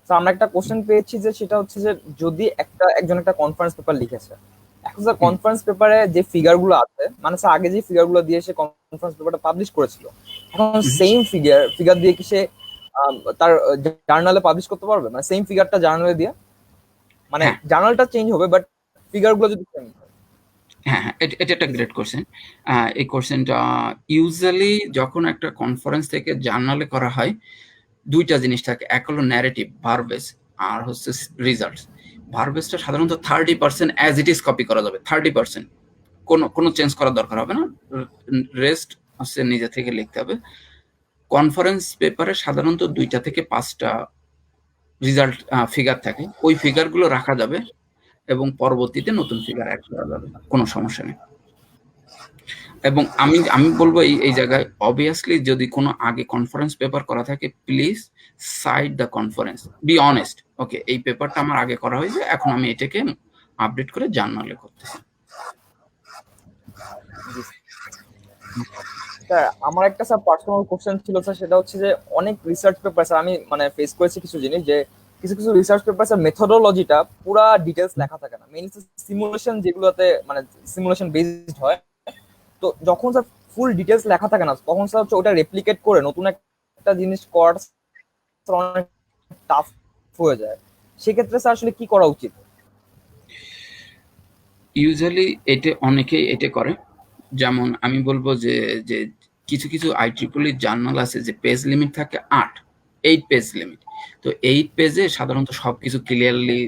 স্যার আমরা একটা কোশ্চেন পেয়েছি, যে সেটা হচ্ছে যে যদি একজন একটা কনফারেন্স পেপার লিখেছে, এখন স্যার কনফারেন্স পেপারে যে ফিগার গুলো আছে, মানে স্যার আগে যে ফিগার গুলো দিয়ে সে কনফারেন্স পেপারটা পাবলিশ করেছিল, এখন সেম ফিগার দিয়ে কি সে তার জার্নালে পাবলিশ করতে পারবে? মানে সেম ফিগারটা জার্নালে দিয়ে, মানে জার্নালটা চেঞ্জ হবে বাট ফিগার গুলো যদি সেম। হ্যাঁ, এটা একটা গ্রেট কোশ্চেন। এই কোশ্চেনটা ইউজুয়ালি যখন একটা কনফারেন্স থেকে জার্নালে করা হয়, দুইটা জিনিস থাকে, এক হলো ন্যারেটিভ ভার্বেস, আর হচ্ছে রিজাল্টস। ভার্বেসটা সাধারণত 30% অ্যাজ ইট ইজ কপি করা যাবে, 30% কোনো চেঞ্জ করার দরকার হবে না, রেস্ট হচ্ছে নিজে থেকে লিখতে হবে। কনফারেন্স পেপারে সাধারণত 2টা থেকে 5টা রিজাল্ট ফিগার থাকে, ওই ফিগারগুলো রাখা যাবে, এবং পরবর্তীতে নতুন ফিগার অ্যাড করা যাবে, কোনো সমস্যা নেই। এবং আমি বলবো এই জায়গায় অবভিয়াসলি যদি কোনো আগে কনফারেন্স পেপার করা থাকে, please side the conference, be honest, okay এই পেপারটা আমার আগে করা হয়েছে, এখন আমি এটাকে আপডেট করে জার্নালে করতেছি। স্যার আমার একটা স্যার পার্সোনাল কোশ্চেন ছিল স্যার, সেটা হচ্ছে যে অনেক রিসার্চ পেপার স্যার আমি মানে ফেস করেছি কিছু জিনিস, যে কিছু কিছু রিসার্চ পেপার স্যার মেথোডোলজিটা পুরা ডিটেলস লেখা থাকে না, মেইনলি সিমুলেশন যেগুলোতে মানে সিমুলেশন বেসড হয়, তো যখন স্যার ফুল ডিটেলস লেখা থাকে না, তখন স্যার হচ্ছে ওটা রেপ্লিকেট করে নতুন একটা জিনিস করার অনেক টাফ হয়ে যায়, সেক্ষেত্রে স্যার আসলে কি করা উচিত? ইউজুয়ালি অনেকেই এটা করে। যেমন আমি বলবো যে যে কিছু কিছু IEEE জার্নাল আছে যে পেজ লিমিট থাকে 8 পেজ লিমিট। তো 8 পেজে সাধারণত সবকিছু ক্লিয়ারলি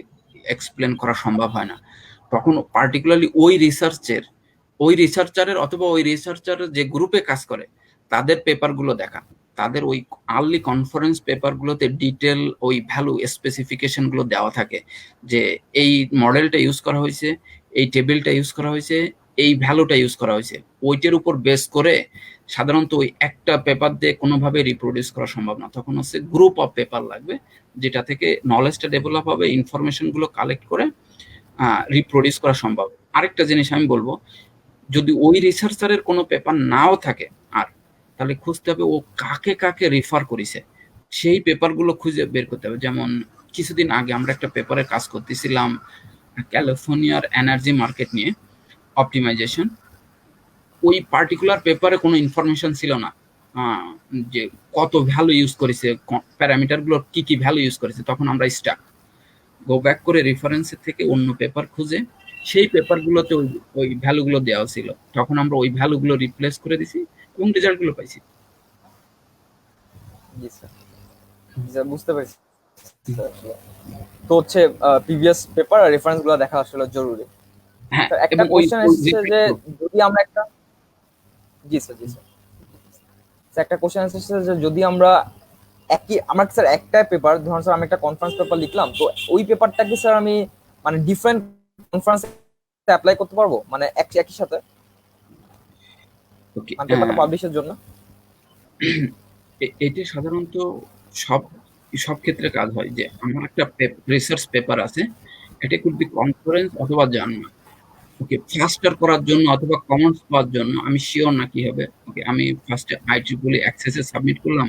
এক্সপ্লেন করা সম্ভব হয় না। তখন পার্টিকুলারলি ওই রিসার্চারের অথবা ওই রিসার্চারের যে গ্রুপে কাজ করে তাদের পেপারগুলো দেখা, তাদের ওই আর্লি কনফারেন্স পেপারগুলোতে ডিটেল ওই ভ্যালু স্পেসিফিকেশন গুলো দেওয়া থাকে যে এই মডেলটা ইউজ করা হয়েছে, এই টেবিলটা ইউজ করা হয়েছে, এই ভ্যালুটা ইউজ করা হয়েছে। ওইটার উপর বেস করে সাধারণত ওই একটা পেপার দিয়ে কোনোভাবে রিপ্রোডিউস করা সম্ভব না, তখন হচ্ছে গ্রুপ অফ পেপার লাগবে যেটা থেকে নলেজটা ডেভেলপ হবে, ইনফরমেশন গুলো কালেক্ট করে রিপ্রোডিউস করা সম্ভব। আরেকটা জিনিস আমি বলবো, যদি ওই রিসার্চারের কোনো পেপার নাও থাকে আর তাহলে খুঁজতে হবে ও কাকে কাকে রেফার করেছে, সেই পেপারগুলো খুঁজে বের করতে হবে। যেমন কিছুদিন আগে আমরা একটা পেপারে কাজ করতেছিলাম ক্যালিফোর্নিয়ার এনার্জি মার্কেট নিয়ে অপটিমাইজেশন। ওই পার্টিকুলার পেপারে কোনো ইনফরমেশন ছিল না যে কত ভ্যালু ইউজ করেছে, প্যারামিটারগুলোর কি কি ভ্যালু ইউজ করেছে। তখন আমরা স্টাক গো ব্যাক করে রেফারেন্সের থেকে অন্য পেপার খুঁজে সেই পেপারগুলোতে ওই ওই ভ্যালুগুলো দেওয়া ছিল, তখন আমরা ওই ভ্যালুগুলো রিপ্লেস করে দিছি এবং রেজাল্টগুলো পাইছি। জি স্যার, স্যার বুঝতে পেরেছি স্যার। আসলে তো হচ্ছে প্রিভিয়াস পেপার আর রেফারেন্স গুলো দেখা আসলে জরুরি। হ্যাঁ, তো একটা এবং ওই কোশ্চেন এসেছে যে যদি আমরা একটা, জি স্যার, জি স্যার, একটা কোশ্চেন এসেছে যে যদি আমরা আমার স্যার একটা পেপার, ধরুন স্যার আমি একটা কনফারেন্স পেপার লিখলাম, তো ওই পেপারটা কি স্যার আমি মানে ডিফারেন্ট কনফারেন্সে অ্যাপ্লাই করতে পারবো, মানে একই সাথে মানে পেপারটা পাবলিশের জন্য? এটা সাধারণত সব সব ক্ষেত্রে কাজ হয় যে আমার একটা রিসার্চ পেপার আছে, এটা কুড বি কনফারেন্স অথবা জার্নাল। ওকে, ফাস্টার করার জন্য অথবা কমন্স পাওয়ার জন্য আমি শিওর না কি হবে। ওকে, আমি ফার্স্টে IEEE অ্যাক্সেসে সাবমিট করলাম,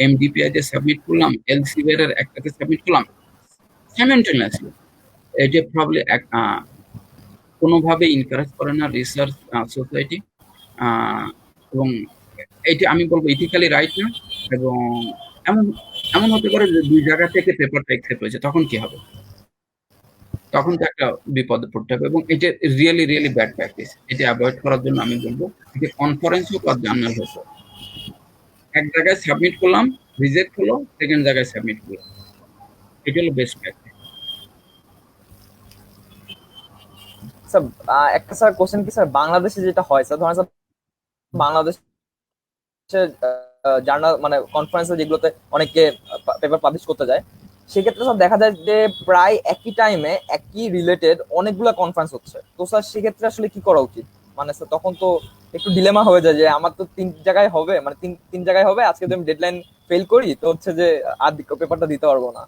MDPI তে সাবমিট করলাম, এলসিভিআর এর একটাতে সাবমিট করলাম সাইমultaneously। এটা প্রবলি কোনোভাবে এনকারেজ করে না রিসার্চ সোসাইটি, এবং এটা আমি বলবো ইথিক্যালি রাইট না। এবং এমন এমন হতে পারে যে দুই জায়গা থেকে পেপারটা অ্যাকসেপ্ট হয়েছে, তখন কি হবে? তখন তো একটা বিপদে পড়তে হবে এবং এটা রিয়েলি রিয়েলি ব্যাড প্র্যাকটিস। এটা অ্যাভয়েড করার জন্য আমি বলবো যে কনফারেন্স হোক আর জার্নাল হোক, এক জায়গায় সাবমিট করলাম, রিজেক্ট হলো, সেকেন্ড জায়গায় সাবমিট করলাম, এটা হলো বেস্ট প্র্যাকটিস। স্যার একটা স্যার কোশ্চেন কি স্যার, বাংলাদেশে যেটা হয় স্যার, ধরেন স্যার বাংলাদেশে জার্নাল মানে কনফারেন্সে যেগুলোতে অনেকে পেপার পাবলিশ করতে যায়, সেক্ষেত্রে স্যার দেখা যায় যে প্রায় একই টাইমে একই রিলেটেড অনেকগুলো কনফারেন্স হচ্ছে। তো স্যার সেক্ষেত্রে আসলে কি করা উচিত? মানে স্যার তখন তো একটু ডিলেমা হয়ে যায় যে আমার তো তিন জায়গায় হবে, মানে তিন জায়গায় হবে, আজকে যদি আমি ডেডলাইন ফেল করি তো হচ্ছে যে আর পেপারটা দিতে পারবো না।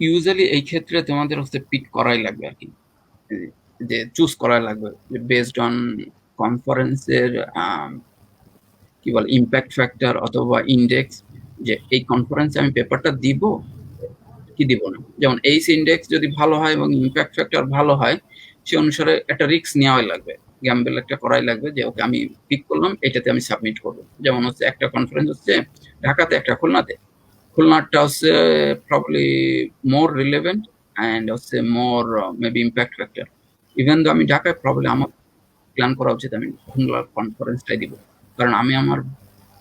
ইউজুয়ালি এই ক্ষেত্রে তোমাদের হচ্ছে পিক করাই লাগবে আর কি, যে চুজ করা লাগবে বেসড অন কনফারেন্সের কি বলে ইম্প্যাক্ট ফ্যাক্টর অথবা ইন্ডেক্স, যে এই কনফারেন্সে আমি পেপারটা দিব কি দিব না। যেমন এইচ ইন্ডেক্স যদি ভালো হয় এবং ইম্প্যাক্ট ফ্যাক্টর ভালো হয়, সে অনুসারে একটা রিস্ক নেওয়াই লাগবে, গ্যাম্বল একটা করাই লাগবে যে ওকে আমি পিক করলাম, এটাতে আমি সাবমিট করবো। যেমন হচ্ছে একটা কনফারেন্স হচ্ছে ঢাকাতে, একটা খুলনাতে। খুলনাটা হচ্ছে প্রবলি মোর রিলেভেন্ট অ্যান্ড হচ্ছে more maybe impact factor. Even though আমি ঢাকায়, প্রবলি আমার প্ল্যান করা উচিত আমি খুলনার কনফারেন্সটাই দিব, কারণ আমি আমার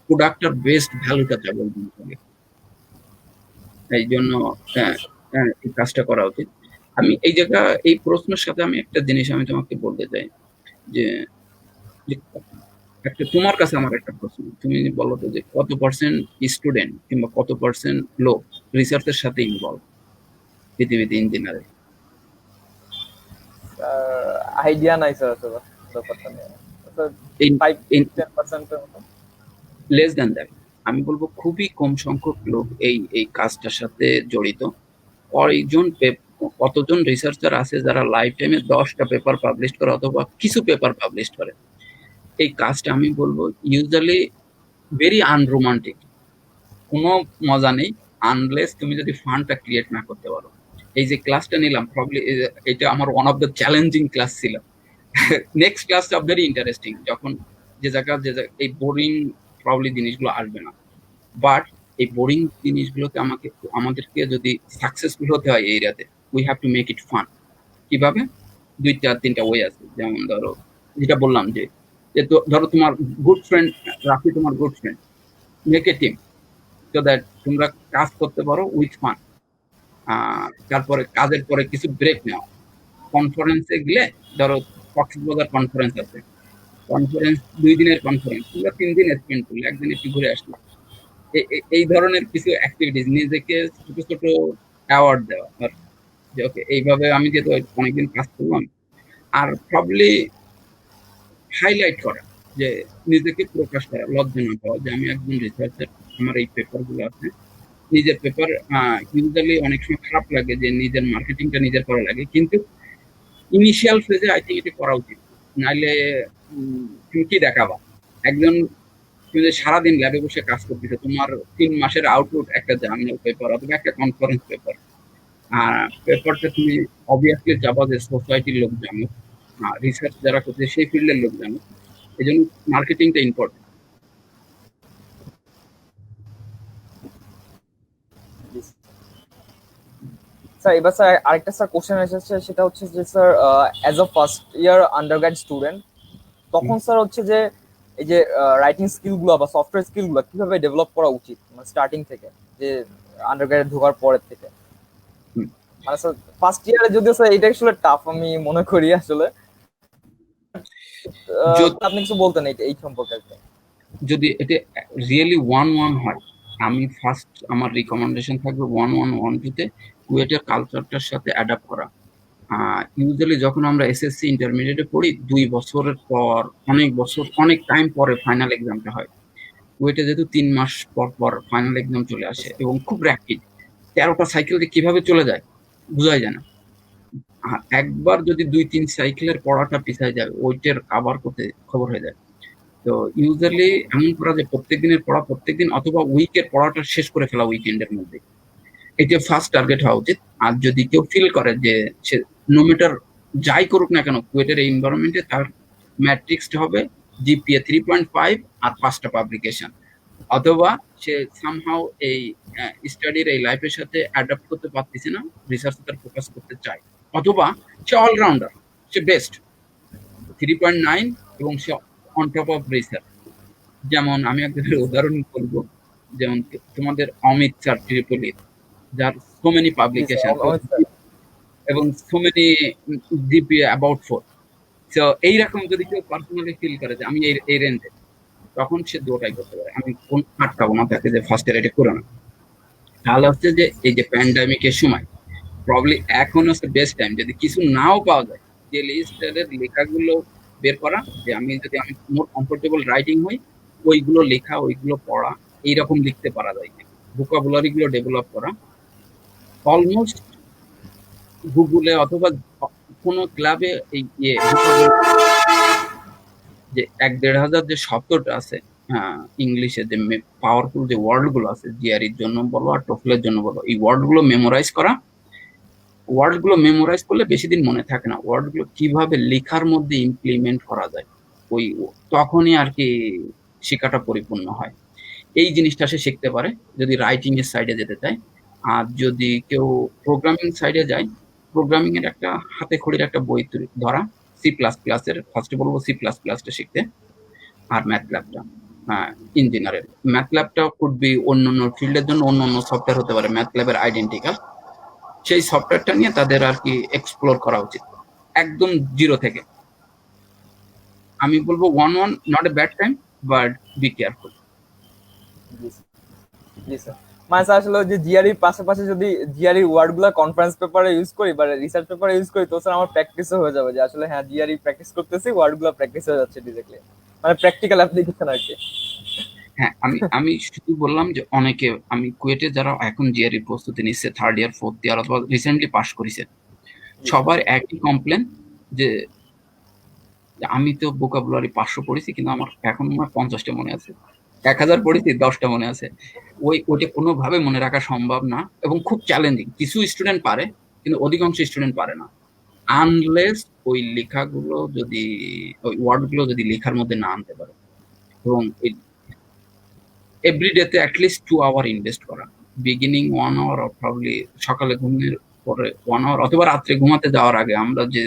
প্রোডাক্টের বেস্ট ভ্যালুটা চাবো। এই জন্য এই কাজটা করা উচিত। আমি এই জায়গা এই প্রশ্নের সাথে আমি একটা জিনিস আমি তোমাকে বলতে চাই যে যে একটা তোমার কাছে আমার একটা প্রশ্ন, তুমি বলো তো যে কত পার্সেন্ট স্টুডেন্ট কিংবা কত পার্সেন্ট লোক রিসার্চের সাথে ইনভলভ পৃথিবীতে ইঞ্জিনিয়ারিং? আইডিয়া নাই স্যার আসলে ব্যাপারটা নিয়ে। স্যার 5-10% মতো। লেস দ্যান দ্যাট, আমি বলবো খুবই কম সংখ্যক লোক এই এই কাজটার সাথে জড়িত। কয়েকজন কতজন রিসার্চার আছে যারা লাইফ টাইমে 10টা পেপার পাবলিশ করে অথবা কিছু পেপার পাবলিশ করে। এই কাজটা আমি বলবো ইউজুয়ালি ভেরি আনরোমান্টিক, কোনো মজা নেই আনলেস তুমি যদি ফান্ডটা ক্রিয়েট না করতে পারো। এই যে ক্লাসটা নিলাম, প্রবলি এটা আমার one of the challenging class ছিল। নেক্সট ক্লাসটা ভেরি ইন্টারেস্টিং, যখন যে জায়গা এই বোরিং প্রবলি জিনিসগুলো আসবে না, বাট এই বোরিং জিনিসগুলোকে আমাদেরকে যদি সাকসেসফুল হতে হয় এই এরিয়াতে, we have to make it fun. কিভাবে? 2-3টা ওয়ে আছে। যেমন ধরো, যেটা বললাম যে ধরো তোমার গুড ফ্রেন্ড রাফি, তোমার good friend, make a team so that তোমরা কাজ করতে পারো উইথ ফান। তারপরে কাজের পরে কিছু ব্রেক নেওয়া, কনফারেন্সে গেলে, ধরো কক্সবাজার কনফারেন্স আছে, কনফারেন্স 2 দিনের কনফারেন্স, তোমরা 3 দিন স্পেন্ড করলে, একদিন একটু ঘুরে আসলে। এই ধরনের কিছু অ্যাক্টিভিটিস, নিজেকে ছোট ছোট অ্যাওয়ার্ড দেওয়া, আর যে ওকে এইভাবে আমি যেহেতু অনেকদিন কাজ করলাম। আর প্রবলি হাইলাইট করা, যে নিজেকে প্রকাশ করা, লজ্জা না পাওয়া যে আমি একজন রিসার্চার, আমার এই পেপার গুলো আছে। নিজের পেপার ইউজুয়ালি অনেক সময় খারাপ লাগে যে নিজের মার্কেটিংটা নিজের করা লাগে, কিন্তু ইনিশিয়াল ফেজে আই থিঙ্ক এটা করা উচিত। নাইলে তুমি কি দেখাবা? একজন, তুমি যে সারাদিন ল্যাবে বসে কাজ করতেছো, তোমার 3 মাসের আউটপুট একটা জার্নাল পেপার অথবা একটা কনফারেন্স পেপার। পেপারটা তুমি অবভিয়াসলি যাবা যে সোসাইটির লোক জানো, রিসার্চ যারা করছে সেই ফিল্ডের লোক জানো। এই জন্য মার্কেটিংটা ইম্পর্টেন্ট। স্যার এবার স্যার আরেকটা স্যার কোশ্চেন এসেছে, সেটা হচ্ছে যে sir as a first year undergrad student, তখন স্যার হচ্ছে যে এই যে রাইটিং স্কিল গুলো বা সফটওয়্যার স্কিল গুলো কিভাবে ডেভেলপ করা উচিত, মানে স্টার্টিং থেকে, যে আন্ডারগ্রেডে ঢোকার পরের থেকে। মানে স্যার ফার্স্ট ইয়ারে যদিও স্যার এটা আসলে টাফ আমি মনে করি আসলে, আপনি কিছু বলতেন এই সম্পর্কে আর কি। যদি এটা রিয়েলি 1-1 হয়, আমি ফার্স্ট আমার রিকমেন্ডেশন থাকবে 1-1-1-2-তে কুয়েটের কালচারটার সাথে অ্যাডাপ্ট করা। ইউজুয়ালি যখন আমরা এসএসসি ইন্টারমিডিয়েটে পড়ি, 2 বছরের পর, অনেক বছর, অনেক টাইম পরে ফাইনাল এক্সামটা হয়। কুয়েটে যেহেতু 3 মাস পর পর ফাইনাল এক্সাম চলে আসে এবং খুব র্যাপিড, 13টা সাইকেল যে কিভাবে চলে যায় বোঝাই যায় না। একবার যদি 2-3 সাইকেলের পড়াটা পিছায় যায়, ওইটার কাভার করতে খবর হয়ে যায়। তো ইউজুয়ালি এমন করা যে প্রত্যেক দিনের পড়া প্রত্যেকদিন, অথবা উইকের পড়াটা শেষ করে ফেলা উইকেন্ডের মধ্যে, এটা ফার্স্ট টার্গেট হওয়া উচিত। আর যদি কেউ ফিল করে যে সে নো ম্যাটার যাই করুক না কেন কুয়েটের এই এনভায়রনমেন্টে, তার ম্যাট্রিক্সটা হবে জিপিএ 3.5 আর 5টা পাবলিকেশন, অথবা সে সামহাও এই স্টাডির এই লাইফের সাথে অ্যাডাপ্ট করতে পারতেছে না, রিসার্চে তার ফোকাস করতে চায়, অথবা সে অলরাউন্ডার, সে বেস্ট 3.9 এবং সে অন টপ অফ রিসার্চ। যেমন আমি একজনের উদাহরণ বলবো, যেমন তোমাদের অমিত স্যার ত্রিপলি, যার সো মেনি পাবলিকেশন এবং সো মেনি জিপিএ অ্যাবাউট 4। তো এইরকম যদি কেউ পার্সোনালি ফিল করে যে আমি এই রেঞ্জে, তখন সে দুটাই করতে পারে। আমি কোন আটকাবো না তাকে যে ফার্স্ট ইয়ার এটা করে না। তাহলে হচ্ছে যে এই যে প্যান্ডামিকের সময় প্রবলি এখন হচ্ছে বেস্ট টাইম, যদি কিছু নাও পাওয়া যায়, যে লিস্টের লেখাগুলো বের করা, যে আমি মোর কমফোর্টেবল রাইটিং হই, ওইগুলো লেখা, ওইগুলো পড়া, এইরকম লিখতে পারা যায়, ভোকাবুলারি গুলো ডেভেলপ করা। অলমোস্ট গুগলে অথবা কোনো ক্লাবে এই যে 1-1.5 হাজার যে শব্দটা আছে ইংলিশে, যে পাওয়ারফুল যে ওয়ার্ড গুলো আছে, জিআরির জন্য বলো আর টোফেলের জন্য বলো, এই ওয়ার্ড গুলো মেমোরাইজ করা। ওয়ার্ড গুলো মেমোরাইজ করলে বেশি দিন মনে থাকে না, ওয়ার্ড গুলো কিভাবে লেখার মধ্যে ইমপ্লিমেন্ট করা যায়, ওই তখনই আর কি শেখাটা পরিপূর্ণ হয়। এই জিনিসটা সে শিখতে পারে যদি রাইটিং এর সাইডে যেতে চায়। আর যদি কেউ প্রোগ্রামিং সাইডে যায়, প্রোগ্রামিং এর একটা হাতে খড়ির একটা বই ধরা, C++ এর, ফার্স্টে বলবো C++টা শিখতে। আর ম্যাথ ল্যাবটা, ইঞ্জিনিয়ারের ম্যাথ ল্যাবটা কুড বি অন্য অন্য ফিল্ডের জন্য অন্য অন্য সফটওয়্যার হতে পারে, ম্যাথ ল্যাবের আইডেন্টিক্যাল, সেই সফটওয়্যারটা নিয়ে তাদের আর কি এক্সপ্লোর করা উচিত একদম জিরো থেকে। আমি বলবো 1-1 not a bad time, but be careful. G sir, মানে স্যার আসলে যে জিআরই পাশাপাশি যদি জিআরই ওয়ার্ড গুলো কনফারেন্স পেপারে ইউজ করি বা রিসার্চ পেপারে ইউজ করি, তো স্যার আমার প্র্যাকটিসও হয়ে যাবে, যে আসলে হ্যাঁ জিআরই প্র্যাকটিস করতেছি, ওয়ার্ড গুলো প্র্যাকটিস হয়ে যাচ্ছে ডিরেক্টলি, মানে প্র্যাকটিক্যাল অ্যাপ্লিকেশন আর কি। হ্যাঁ, আমি শুধু বললাম যে অনেকে, আমি কুয়েটে যারা এখন জিআরই প্রস্তুতি নিচ্ছে, 3rd ইয়ার 4th ইয়ার অথবা রিসেন্টলি পাস করেছে, সবার একই কমপ্লেন যে আমি তো ভোকাবুলারি 500 পড়েছি, কিন্তু আমার এখন আমার 50টা মনে আছে, 1000 পড়েছি 10টা মনে আছে। ওইটা কোনোভাবে মনে রাখা সম্ভব না এবং খুব চ্যালেঞ্জিং। কিছু স্টুডেন্ট পারে, কিন্তু অধিকাংশ স্টুডেন্ট পারে না, আনলেস ওই লেখাগুলো যদি, ওই ওয়ার্ড গুলো যদি লেখার মধ্যে না আনতে পারে। এবং এভরিডেতে অ্যাটলিস্ট 2 আওয়ার ইনভেস্ট করা। বিগিনিং 1 আওয়ার, প্রবলি সকালে ঘুমের পরে 1 আওয়ার, অথবা রাত্রে ঘুমাতে যাওয়ার আগে। আমরা যে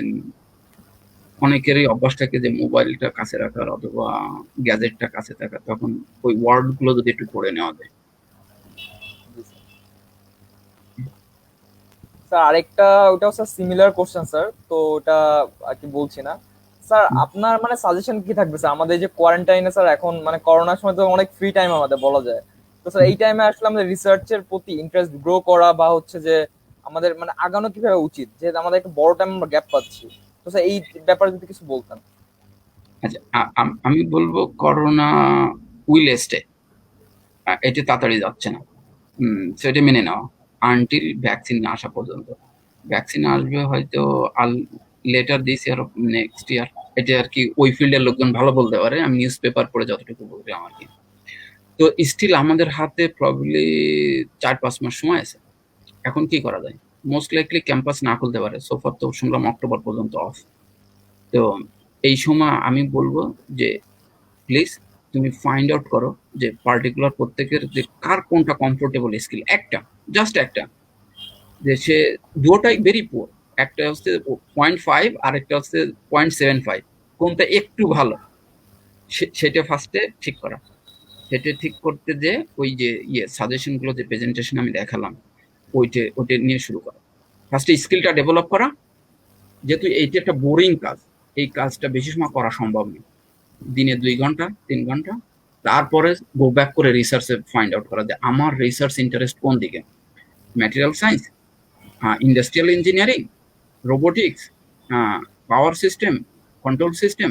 অনেকেরই অভ্যাস থাকে যে মোবাইলটা কাছে রাখার অথবা গ্যাজেটটা কাছে থাকার, তখন ওই ওয়ার্ড গুলো যদি একটু পড়ে নেওয়া যায়। স্যার আরেকটা, ওটাও স্যার সিমিলার কোশ্চেন স্যার, তো ওটা আর কি বলছি না স্যার। আপনার মানে সাজেশন কি থাকবে স্যার আমাদের যে কোয়ারেন্টাইনে স্যার, এখন মানে করোনার সময় তো অনেক ফ্রি টাইম আমাদের বলা যায়, তো স্যার এই টাইমে আসলে আমাদের রিসার্চের প্রতি ইন্টারেস্ট গ্রো করা বা হচ্ছে যে আমাদের মানে আগানো কিভাবে উচিত, যেহেতু আমাদের একটা বড় টাইম আমরা গ্যাপ পাচ্ছি, তো স্যার এই ব্যাপারে যদি কিছু বলতেন। আচ্ছা, আমি বলবো করোনা উইল স্টে, এটা তাড়াতাড়ি যাচ্ছে না। সেটা মেনে নেওয়া আনটিল ভ্যাকসিন না আসা পর্যন্ত। ভ্যাকসিন আসবে হয়তো all later this year, next year. এটা আর কি ওই ফিল্ডের লোকজন ভালো বলতে পারে, আমি নিউজ পেপার পড়ে যতটুকু বললাম আর কি। তো স্টিল আমাদের হাতে প্রবলি 4-5 মাস সময় আছে। এখন কি করা যায়? মোস্ট লাইকলি ক্যাম্পাস না খুলতে পারে, সোফার তো শুনলাম অক্টোবর পর্যন্ত অফ। তো এই সময় আমি বলবো যে প্লিজ তুমি ফাইন্ড আউট করো যে পার্টিকুলার প্রত্যেকের যে কার কোনটা কমফোর্টেবল স্কিল, একটা, জাস্ট একটা, যে সে দুটোটাই ভেরি পুয়ার। একটা হচ্ছে 0.5 আর একটা হচ্ছে 0.75, কোনটা একটু ভালো সেটা ফার্স্টে ঠিক করা। সেটা ঠিক করতে যে ওই যে সাজেশন গুলো, যে প্রেজেন্টেশন আমি দেখালাম, ওইটা নিয়ে শুরু করা। ফার্স্টে স্কিলটা ডেভেলপ করা, যেহেতু এইটা একটা বোরিং কাজ, এই কাজটা বেশি সময় করা সম্ভব নয়, দিনে 2 ঘন্টা 3 ঘন্টা। তারপরে গো ব্যাক করে রিসার্চে ফাইন্ড আউট করা যে আমার রিসার্চ ইন্টারেস্ট কোন দিকে, material science, industrial engineering, robotics, power system, control system.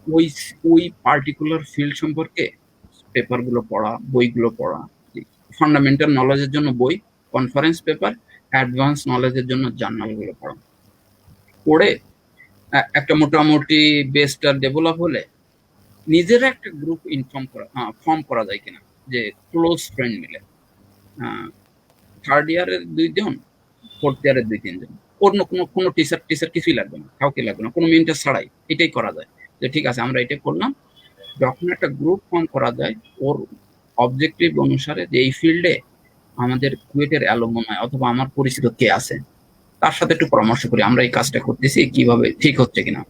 ওই ওই পার্টিকুলার ফিল্ড সম্পর্কে পেপারগুলো পড়া, বইগুলো পড়া, ফান্ডামেন্টাল নলেজের জন্য বই, কনফারেন্স পেপার, অ্যাডভান্স নলেজের জন্য জার্নালগুলো পড়া। পড়ে একটা মোটামুটি বেসটা ডেভেলপ হলে নিজেরা একটা গ্রুপ ফর্ম করা যায় কিনা, যে ক্লোজ ফ্রেন্ড মিলে, থার্ড ইয়ারের 2 জন, ফোর্থ ইয়ারের 2-3 জন, অন্য কোনো কোনো টিচার টিচার কিছুই লাগবে না, কাউকে লাগবে না, কোনো মেন্টার ছাড়াই এটাই করা যায়। যে ঠিক আছে আমরা এটা করলাম। যখন একটা গ্রুপ ফর্ম করা যায় ওর অবজেক্টিভ অনুসারে, যে এই ফিল্ডে আমাদের কুয়েটের অ্যালুমনাই অথবা আমার পরিচিত কে আছে, তার সাথে একটু পরামর্শ করি আমরা এই কাজটা করতেছি কিভাবে ঠিক হচ্ছে কিনা।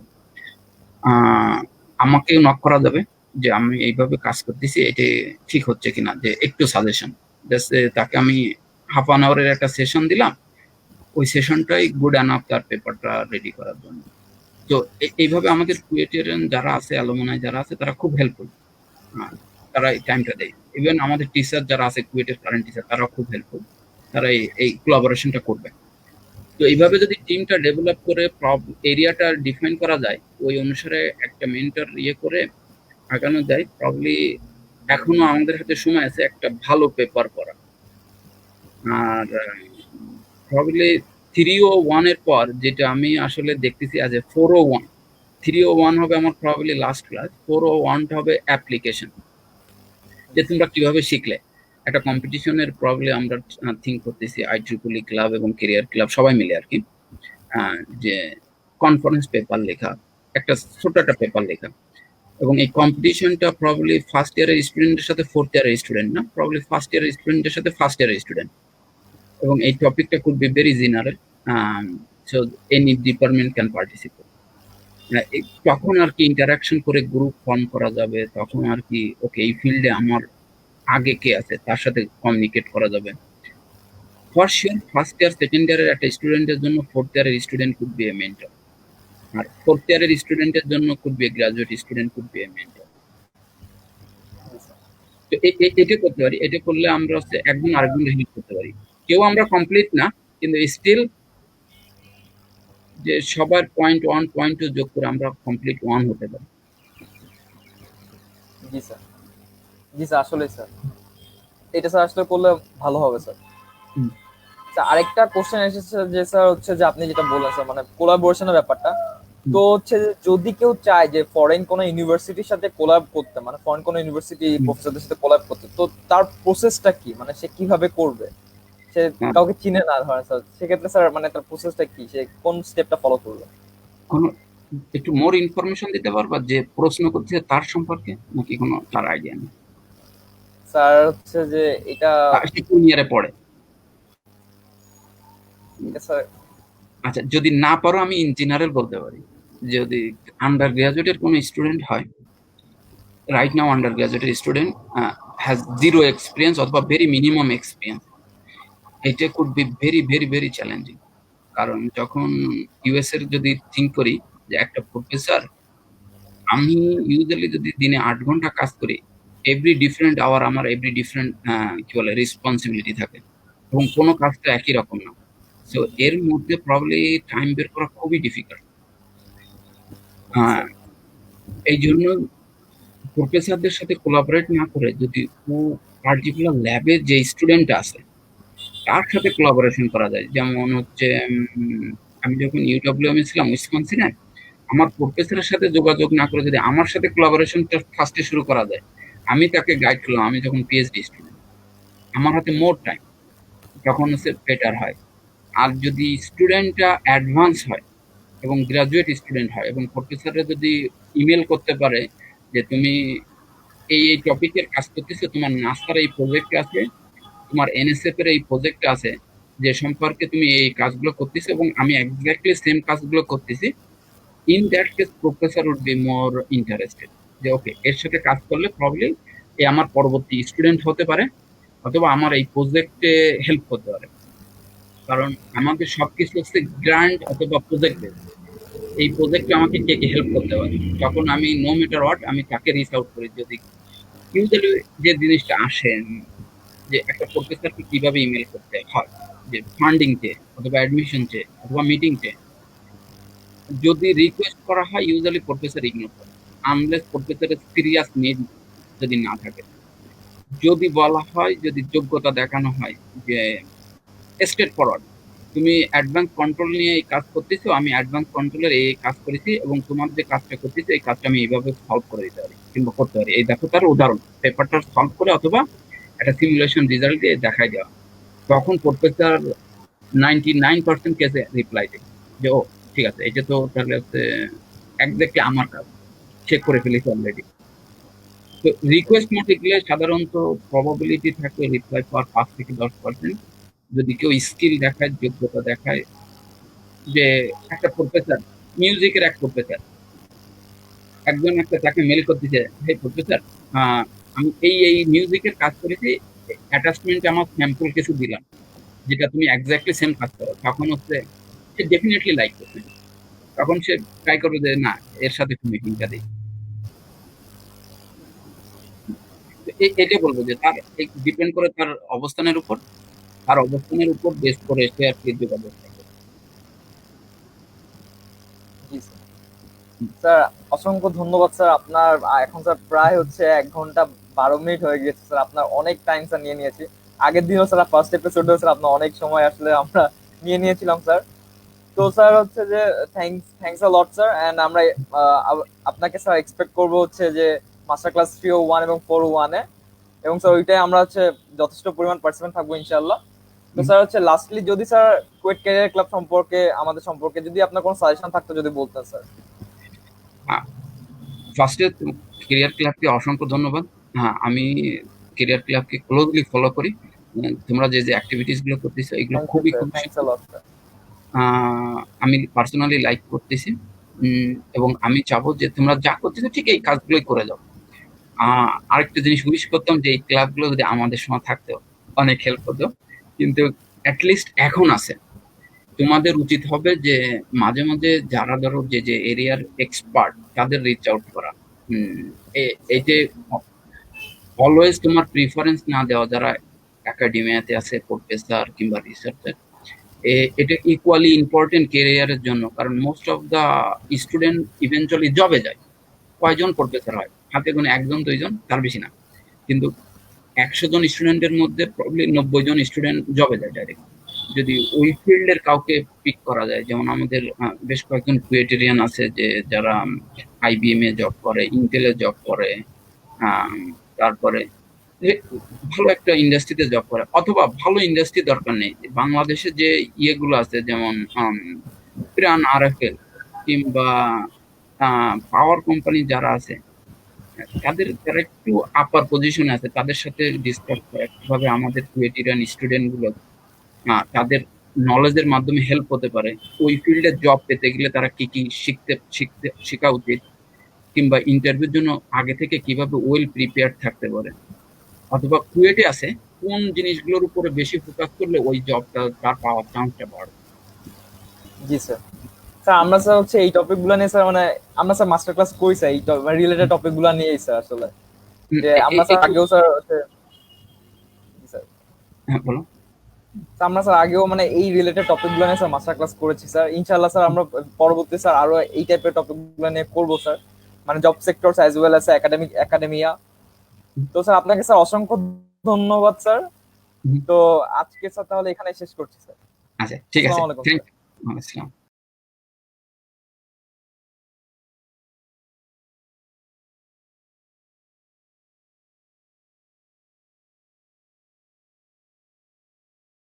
আমাকে নক করা যাবে যে আমি এইভাবে কাজ করতেছি, এটা ঠিক হচ্ছে কিনা, যে একটু সাজেশন। তাকে আমি হাফ-অ্যান আওয়ারের একটা সেশন দিলাম, ওই সেশনটাই গুড এনাফ তার পেপারটা রেডি করার জন্য। তো এইভাবে আমাদের কুয়েটেরিয়ান যারা আছে, অ্যালুমনাই যারা আছে, তারা খুব হেল্পফুল। তারা এই টাইমটা দেয়। ইভেন আমাদের টিচার যারা আছে, কুয়েটের কারেন্ট টিচার, তারাও খুব হেল্পফুল। তারা এই কোলাবোরেশনটা করবে। তো এইভাবে যদি টিমটা ডেভেলপ করে এরিয়াটা ডিফাইন করা যায়, ওই অনুসারে একটা মেন্টর করে আগানো যায়, প্রবলি এখনো আমাদের হাতে সময় আছে একটা ভালো পেপার করা। আর প্রবলি 301 এর পর যেটা আমি আসলে দেখতেছি আজ 401, 301 হবে আমার প্রবলি লাস্ট ক্লাস, 401টা হবে অ্যাপ্লিকেশন, যে তোমরা কিভাবে শিখলে। একটা কম্পিটিশনের প্রবলি আমরা থিঙ্ক করতেছি, IEEE ক্লাব এবং কেরিয়ার ক্লাব সবাই মিলে আর কি, যে কনফারেন্স পেপার লেখা, একটা ছোট একটা পেপার লেখা। এবং এই কম্পিটিশনটা প্রবলি ফার্স্ট ইয়ারের স্টুডেন্টের সাথে ফোর্থ ইয়ারের স্টুডেন্ট না, প্রবলি ফার্স্ট ইয়ারের স্টুডেন্টের সাথে ফার্স্ট ইয়ারের স্টুডেন্ট। এবং এই টপিকটা could be very general, so any department can participate. তখন আর কি ইন্টারাকশন করে গ্রুপ ফর্ম করা যাবে, তখন আর কি ওকে এই ফিল্ডে আমার আগে কে আছে তার সাথে কমিউনিকেট করা যাবে। For sure first year second ইয়ারের একটা স্টুডেন্টের জন্য ফোর্থ ইয়ারের student could be a mentor, আর ফোর্থ ইয়ারের স্টুডেন্টের জন্য could be a graduate student could be a mentor. তো এটা করতে পারি, এটা করলে আমরা হচ্ছে একজন আরেকজন হেল্প করতে পারি। কেউ আমরা কমপ্লিট না, কিন্তু স্টিল যে সবার 0.1 0.2 যোগ করে আমরা কমপ্লিট 1 হতে পারি। জি স্যার, জি স্যার, আসলে স্যার এটা স্যার আসলে করলে ভালো হবে স্যার। স্যার আরেকটা কোশ্চেন এসেছে যে স্যার হচ্ছে যে আপনি যেটা বললেন স্যার মানে কোলাবোরেশনের ব্যাপারটা, তো হচ্ছে যে যদি কেউ চায় যে ফরেন কোনো ইউনিভার্সিটির সাথে কোলাব করতে, মানে ফরেন কোনো ইউনিভার্সিটি প্রফেসরদের সাথে কোলাব করতে, তো তার প্রসেসটা কি, মানে সে কিভাবে করবে? সে কাউকে চিনে না ধরেন স্যার, সেক্ষেত্রে স্যার মানে তার প্রসেসটা কি, সে কোন স্টেপটা ফলো করবে? কোনো একটু মোর ইনফরমেশন দিতে পারবা যে প্রশ্ন করছে তার সম্পর্কে, নাকি কোনো তার আইডিয়া নেই? স্যার হচ্ছে যে এটা সে কোন ইয়ারে পড়ে? এটা স্যার আচ্ছা, যদি না পারো আমি ইন জেনারেল বলতে পারি। যদি আন্ডার গ্রাজুয়েটের কোনো স্টুডেন্ট হয়, রাইট নাও আন্ডার গ্রাজুয়েটের স্টুডেন্ট হ্যাজ জিরো এক্সপিরিয়েন্স অথবা ভেরি মিনিমাম এক্সপিরিয়েন্স, এটা could be very very very challenging. কারণ যখন ইউএস এর যদি থিঙ্ক করি যে একটা প্রফেসর, আমি ইউজুয়ালি যদি দিনে 8 ঘন্টা কাজ করি, এভরি ডিফারেন্ট আওয়ার আমার এভরি ডিফারেন্ট কি বলে রেসপন্সিবিলিটি থাকে, এবং কোনো কাজটা একই রকম না। সো এর মধ্যে প্রবলি টাইম বের করা খুবই ডিফিকাল্ট। এই জন্য প্রফেসরদের সাথে কোলাবোরেট না করে যদি ও পার্টিকুলার ল্যাবে যে স্টুডেন্ট আছে তার সাথে কোলাবোরেশন করা যায়। যেমন হচ্ছে আমি যখন ইউডব্লিউএম এ ছিলাম উইসকনসিনে, আমার প্রফেসরের সাথে যোগাযোগ না করে যদি আমার সাথে কোলাবোরেশনটা ফার্স্টে শুরু করা যায়, আমি তাকে গাইড করলাম। আমি যখন পিএইচডি স্টুডেন্ট, আমার হাতে মোর টাইম, তখন হচ্ছে বেটার হয়। আর যদি স্টুডেন্টটা অ্যাডভান্স হয় এবং গ্রাজুয়েট স্টুডেন্ট হয় এবং প্রফেসররা যদি ইমেল করতে পারে যে তুমি এই টপিকের কাজ করতেছো, তোমার নাসার এই প্রজেক্ট আছে, তোমার এনএসএফ এর এই প্রজেক্ট আছে, যে সম্পর্কে তুমি এই কাজগুলো করতেছো এবং আমি এক্স্যাক্টলি সেম কাজগুলো করতেছি, in that case professor would be more interested যে ওকে, এর সাথে কাজ করলে প্রবলি এ আমার পরবর্তী স্টুডেন্ট হতে পারে অথবা আমার এই প্রজেক্টে হেল্প করতে পারে। কারণ আমাদের সবকিছু হচ্ছে গ্রান্ট অথবা প্রজেক্ট বেস। এই প্রজেক্টে আমাকে কে কে হেল্প করতে পারে, তখন আমি নো ম্যাটার হোয়াট আমি তাকে রিচ আউট করি। যদি ইউজুয়ালি যে জিনিসটা আসে যে একটা প্রফেসরকে কিভাবে ইমেল করতে হয়, যে ফান্ডিং চেয়ে অথবা অ্যাডমিশন চেয়ে অথবা মিটিং চেয়ে, যদি রিকোয়েস্ট করা হয় ইউজুয়ালি প্রফেসর ইগনোর করে, আনলেস প্রফেসরের সিরিয়াস নিড যদি না থাকে। যদি বলা হয়, যদি যোগ্যতা দেখানো হয় যে স্টেট ফরওয়ার্ড, তুমি অ্যাডভান্স কন্ট্রোল নিয়ে এই কাজ করতেছো, আমি অ্যাডভান্স কন্ট্রোলের এই কাজ করেছি এবং তোমার যে কাজটা করতেছো এই কাজটা আমি এইভাবে সলভ করে দিতে পারি কিংবা করতে পারি, এই দেখো তার উদাহরণ, পেপারটা সলভ করে অথবা একটা সিমুলেশন রেজাল্ট দিয়ে দেখাই দেওয়া, তখন প্রফেসর 99% কেসে রিপ্লাই দেয় যে ও ঠিক আছে, এটা তো তাহলে হচ্ছে একজাক্টলি আমার কাজ, চেক করে ফেলেছি অলরেডি। তো রিকোয়েস্ট মোডে গেলে সাধারণত প্রবাবিলিটি থাকে রিপ্লাই পাওয়ার 5 থেকে 10%। যদি কেউ স্কিল দেখায়, যোগ্যতা দেখায়, যে একটা প্রফেসর, মিউজিকের এক প্রফেসর, একজন একটা তাকে মেল করতেছে, হে প্রফেসর, আমি এই মিউজিকের কাজ করেছি, অ্যাটাচমেন্টে আমার স্যাম্পল কিছু দিলাম, যেটা তুমি এক্স্যাক্টলি সেম কাজ করো, তখন হচ্ছে সে ডেফিনেটলি লাইক করবে। তখন সে ট্রাই করবে যে না, এর সাথে একটু মিটিংটা দিই। এটা বলবো যে তার ডিপেন্ড করে তার অবস্থানের উপর, তার অবস্থানের উপর বেস করে সে আর কি যোগাযোগ করবে। জি স্যার। স্যার অসংখ্য ধন্যবাদ স্যার আপনার। এখন স্যার প্রায় হচ্ছে 1 ঘন্টা 12 মিনিট হয়ে গেছে স্যার, আপনার অনেক টাইম স্যার নিয়ে নিয়েছি। আগের দিনও স্যার ফার্স্ট এপিসোডেও স্যার আপনার অনেক সময় আসলে আমরা নিয়ে নিয়েছিলাম স্যার। তো স্যার হচ্ছে যে thanks a lot sir, and আমরা আপনাকে স্যার এক্সপেক্ট করবো হচ্ছে যে মাস্টার ক্লাস 301 এবং 401 এ, এবং স্যার ওইটাই আমরা হচ্ছে যথেষ্ট পরিমাণ পার্টিসিপেন্ট থাকবো ইনশাআল্লাহ। তো স্যার হচ্ছে লাস্টলি যদি স্যার কুয়েট ক্যারিয়ার ক্লাব সম্পর্কে, আমাদের সম্পর্কে যদি আপনার কোনো সাজেশন থাকতো যদি বলতেন স্যার। ফার্স্টে কেরিয়ার ক্লাবকে অসংখ্য ধন্যবাদ। হ্যাঁ, আমি কেরিয়ার ক্লাবকে ক্লোজলি ফলো করি। তোমরা যে যে অ্যাক্টিভিটিস গুলো করতেছো এগুলো থ্যাংক ইউ খুবই স্যার, খুবই থ্যাংকস আ সুন্দর। লট স্যার। আমি পার্সোনালি লাইক করতেছি, এবং আমি চাবো যে তোমরা যা করতেছো ঠিক এই কাজগুলোই করে যাও। আরেকটা জিনিস উইশ করতাম যে এই ক্লাবগুলো যদি আমাদের সময় থাকতো, অনেক হেল্প হতো, কিন্তু অ্যাটলিস্ট এখন আছে। তোমাদের উচিত হবে যে মাঝে মাঝে যারা ধরো যে যে এরিয়ার এক্সপার্ট তাদের রিচ আউট করা। এই যে অলওয়েজ তোমার প্রিফারেন্স না দেওয়া, যারা একাডেমিয়াতে আছে প্রফেসর কিংবা রিসার্চার, এটা ইকুয়ালি ইম্পর্টেন্ট ক্যারিয়ারের জন্য। কারণ most of the student eventually জবে যায়। কয়জন প্রফেসর হয়? হাতে গোনে 1 জন 2 জন, তার বেশি না। কিন্তু 100 জন স্টুডেন্টের মধ্যে প্রবলি 90 জন স্টুডেন্ট জবে যায় ডাইরেক্ট। যদি ওই ফিল্ডের কাউকে পিক করা যায়, যেমন আমাদের বেশ কয়েকজন কুয়েটেরিয়ান আছে যে যারা আইবিএম এ জব করে, ইন্টেলে জব করে, আম, তারপরে যে ভালো একটা ইন্ডাস্ট্রিতে জব করে, অথবা ভালো ইন্ডাস্ট্রি দরকার নেই, বাংলাদেশে যে ইয়েগুলো আছে যেমন প্রাণ আরএফএল কিংবা পাওয়ার কোম্পানি যারা আছে, যারা একটু আপার পজিশনে আছে তাদের সাথে ডিসকাস করা কিভাবে আমাদের কুয়েটিয়ান স্টুডেন্ট গুলো তাদের নলেজের মাধ্যমে হেল্প হতে পারে, ওই ফিল্ডে জব পেতে গেলে তারা কি কি শেখা উচিত, কিংবা ইন্টারভিউর জন্য আগে থেকে কিভাবে ওয়েল প্রিপেয়ার থাকতে পারে, অথবা কুয়েটে আছে কোন জিনিসগুলোর উপরে বেশি ফোকাস করলে ওই জবটা তার পাওয়ার চান্সটা বাড়বে। জি স্যার। স্যার আমরা স্যার হচ্ছে এই টপিক গুলো নিয়ে স্যার মানে আমরা স্যার মাস্টার ক্লাস করি স্যার এই রিলেটেড টপিক গুলো নিয়েই স্যার আসলে যে আমরা স্যার আগেও স্যার স্যার হ্যাঁ বলো। আমরা স্যার আগেও মানে এই রিলেটেড টপিক গুলো নিয়ে স্যার মাস্টার ক্লাস করেছি স্যার। ইনশাআল্লাহ স্যার আমরা পরবর্তী স্যার আরো এই টাইপের টপিক গুলো নিয়ে করবো স্যার, মানে job sector as well as academia. তো স্যার আপনাকে স্যার অসংখ্য ধন্যবাদ স্যার। তো আজকে স্যার তাহলে এখানে শেষ করছি স্যার। আচ্ছা ঠিক আছে, আসসালামু আলাইকুম থ্যাংক স্যার। ইউ। আসসালাম।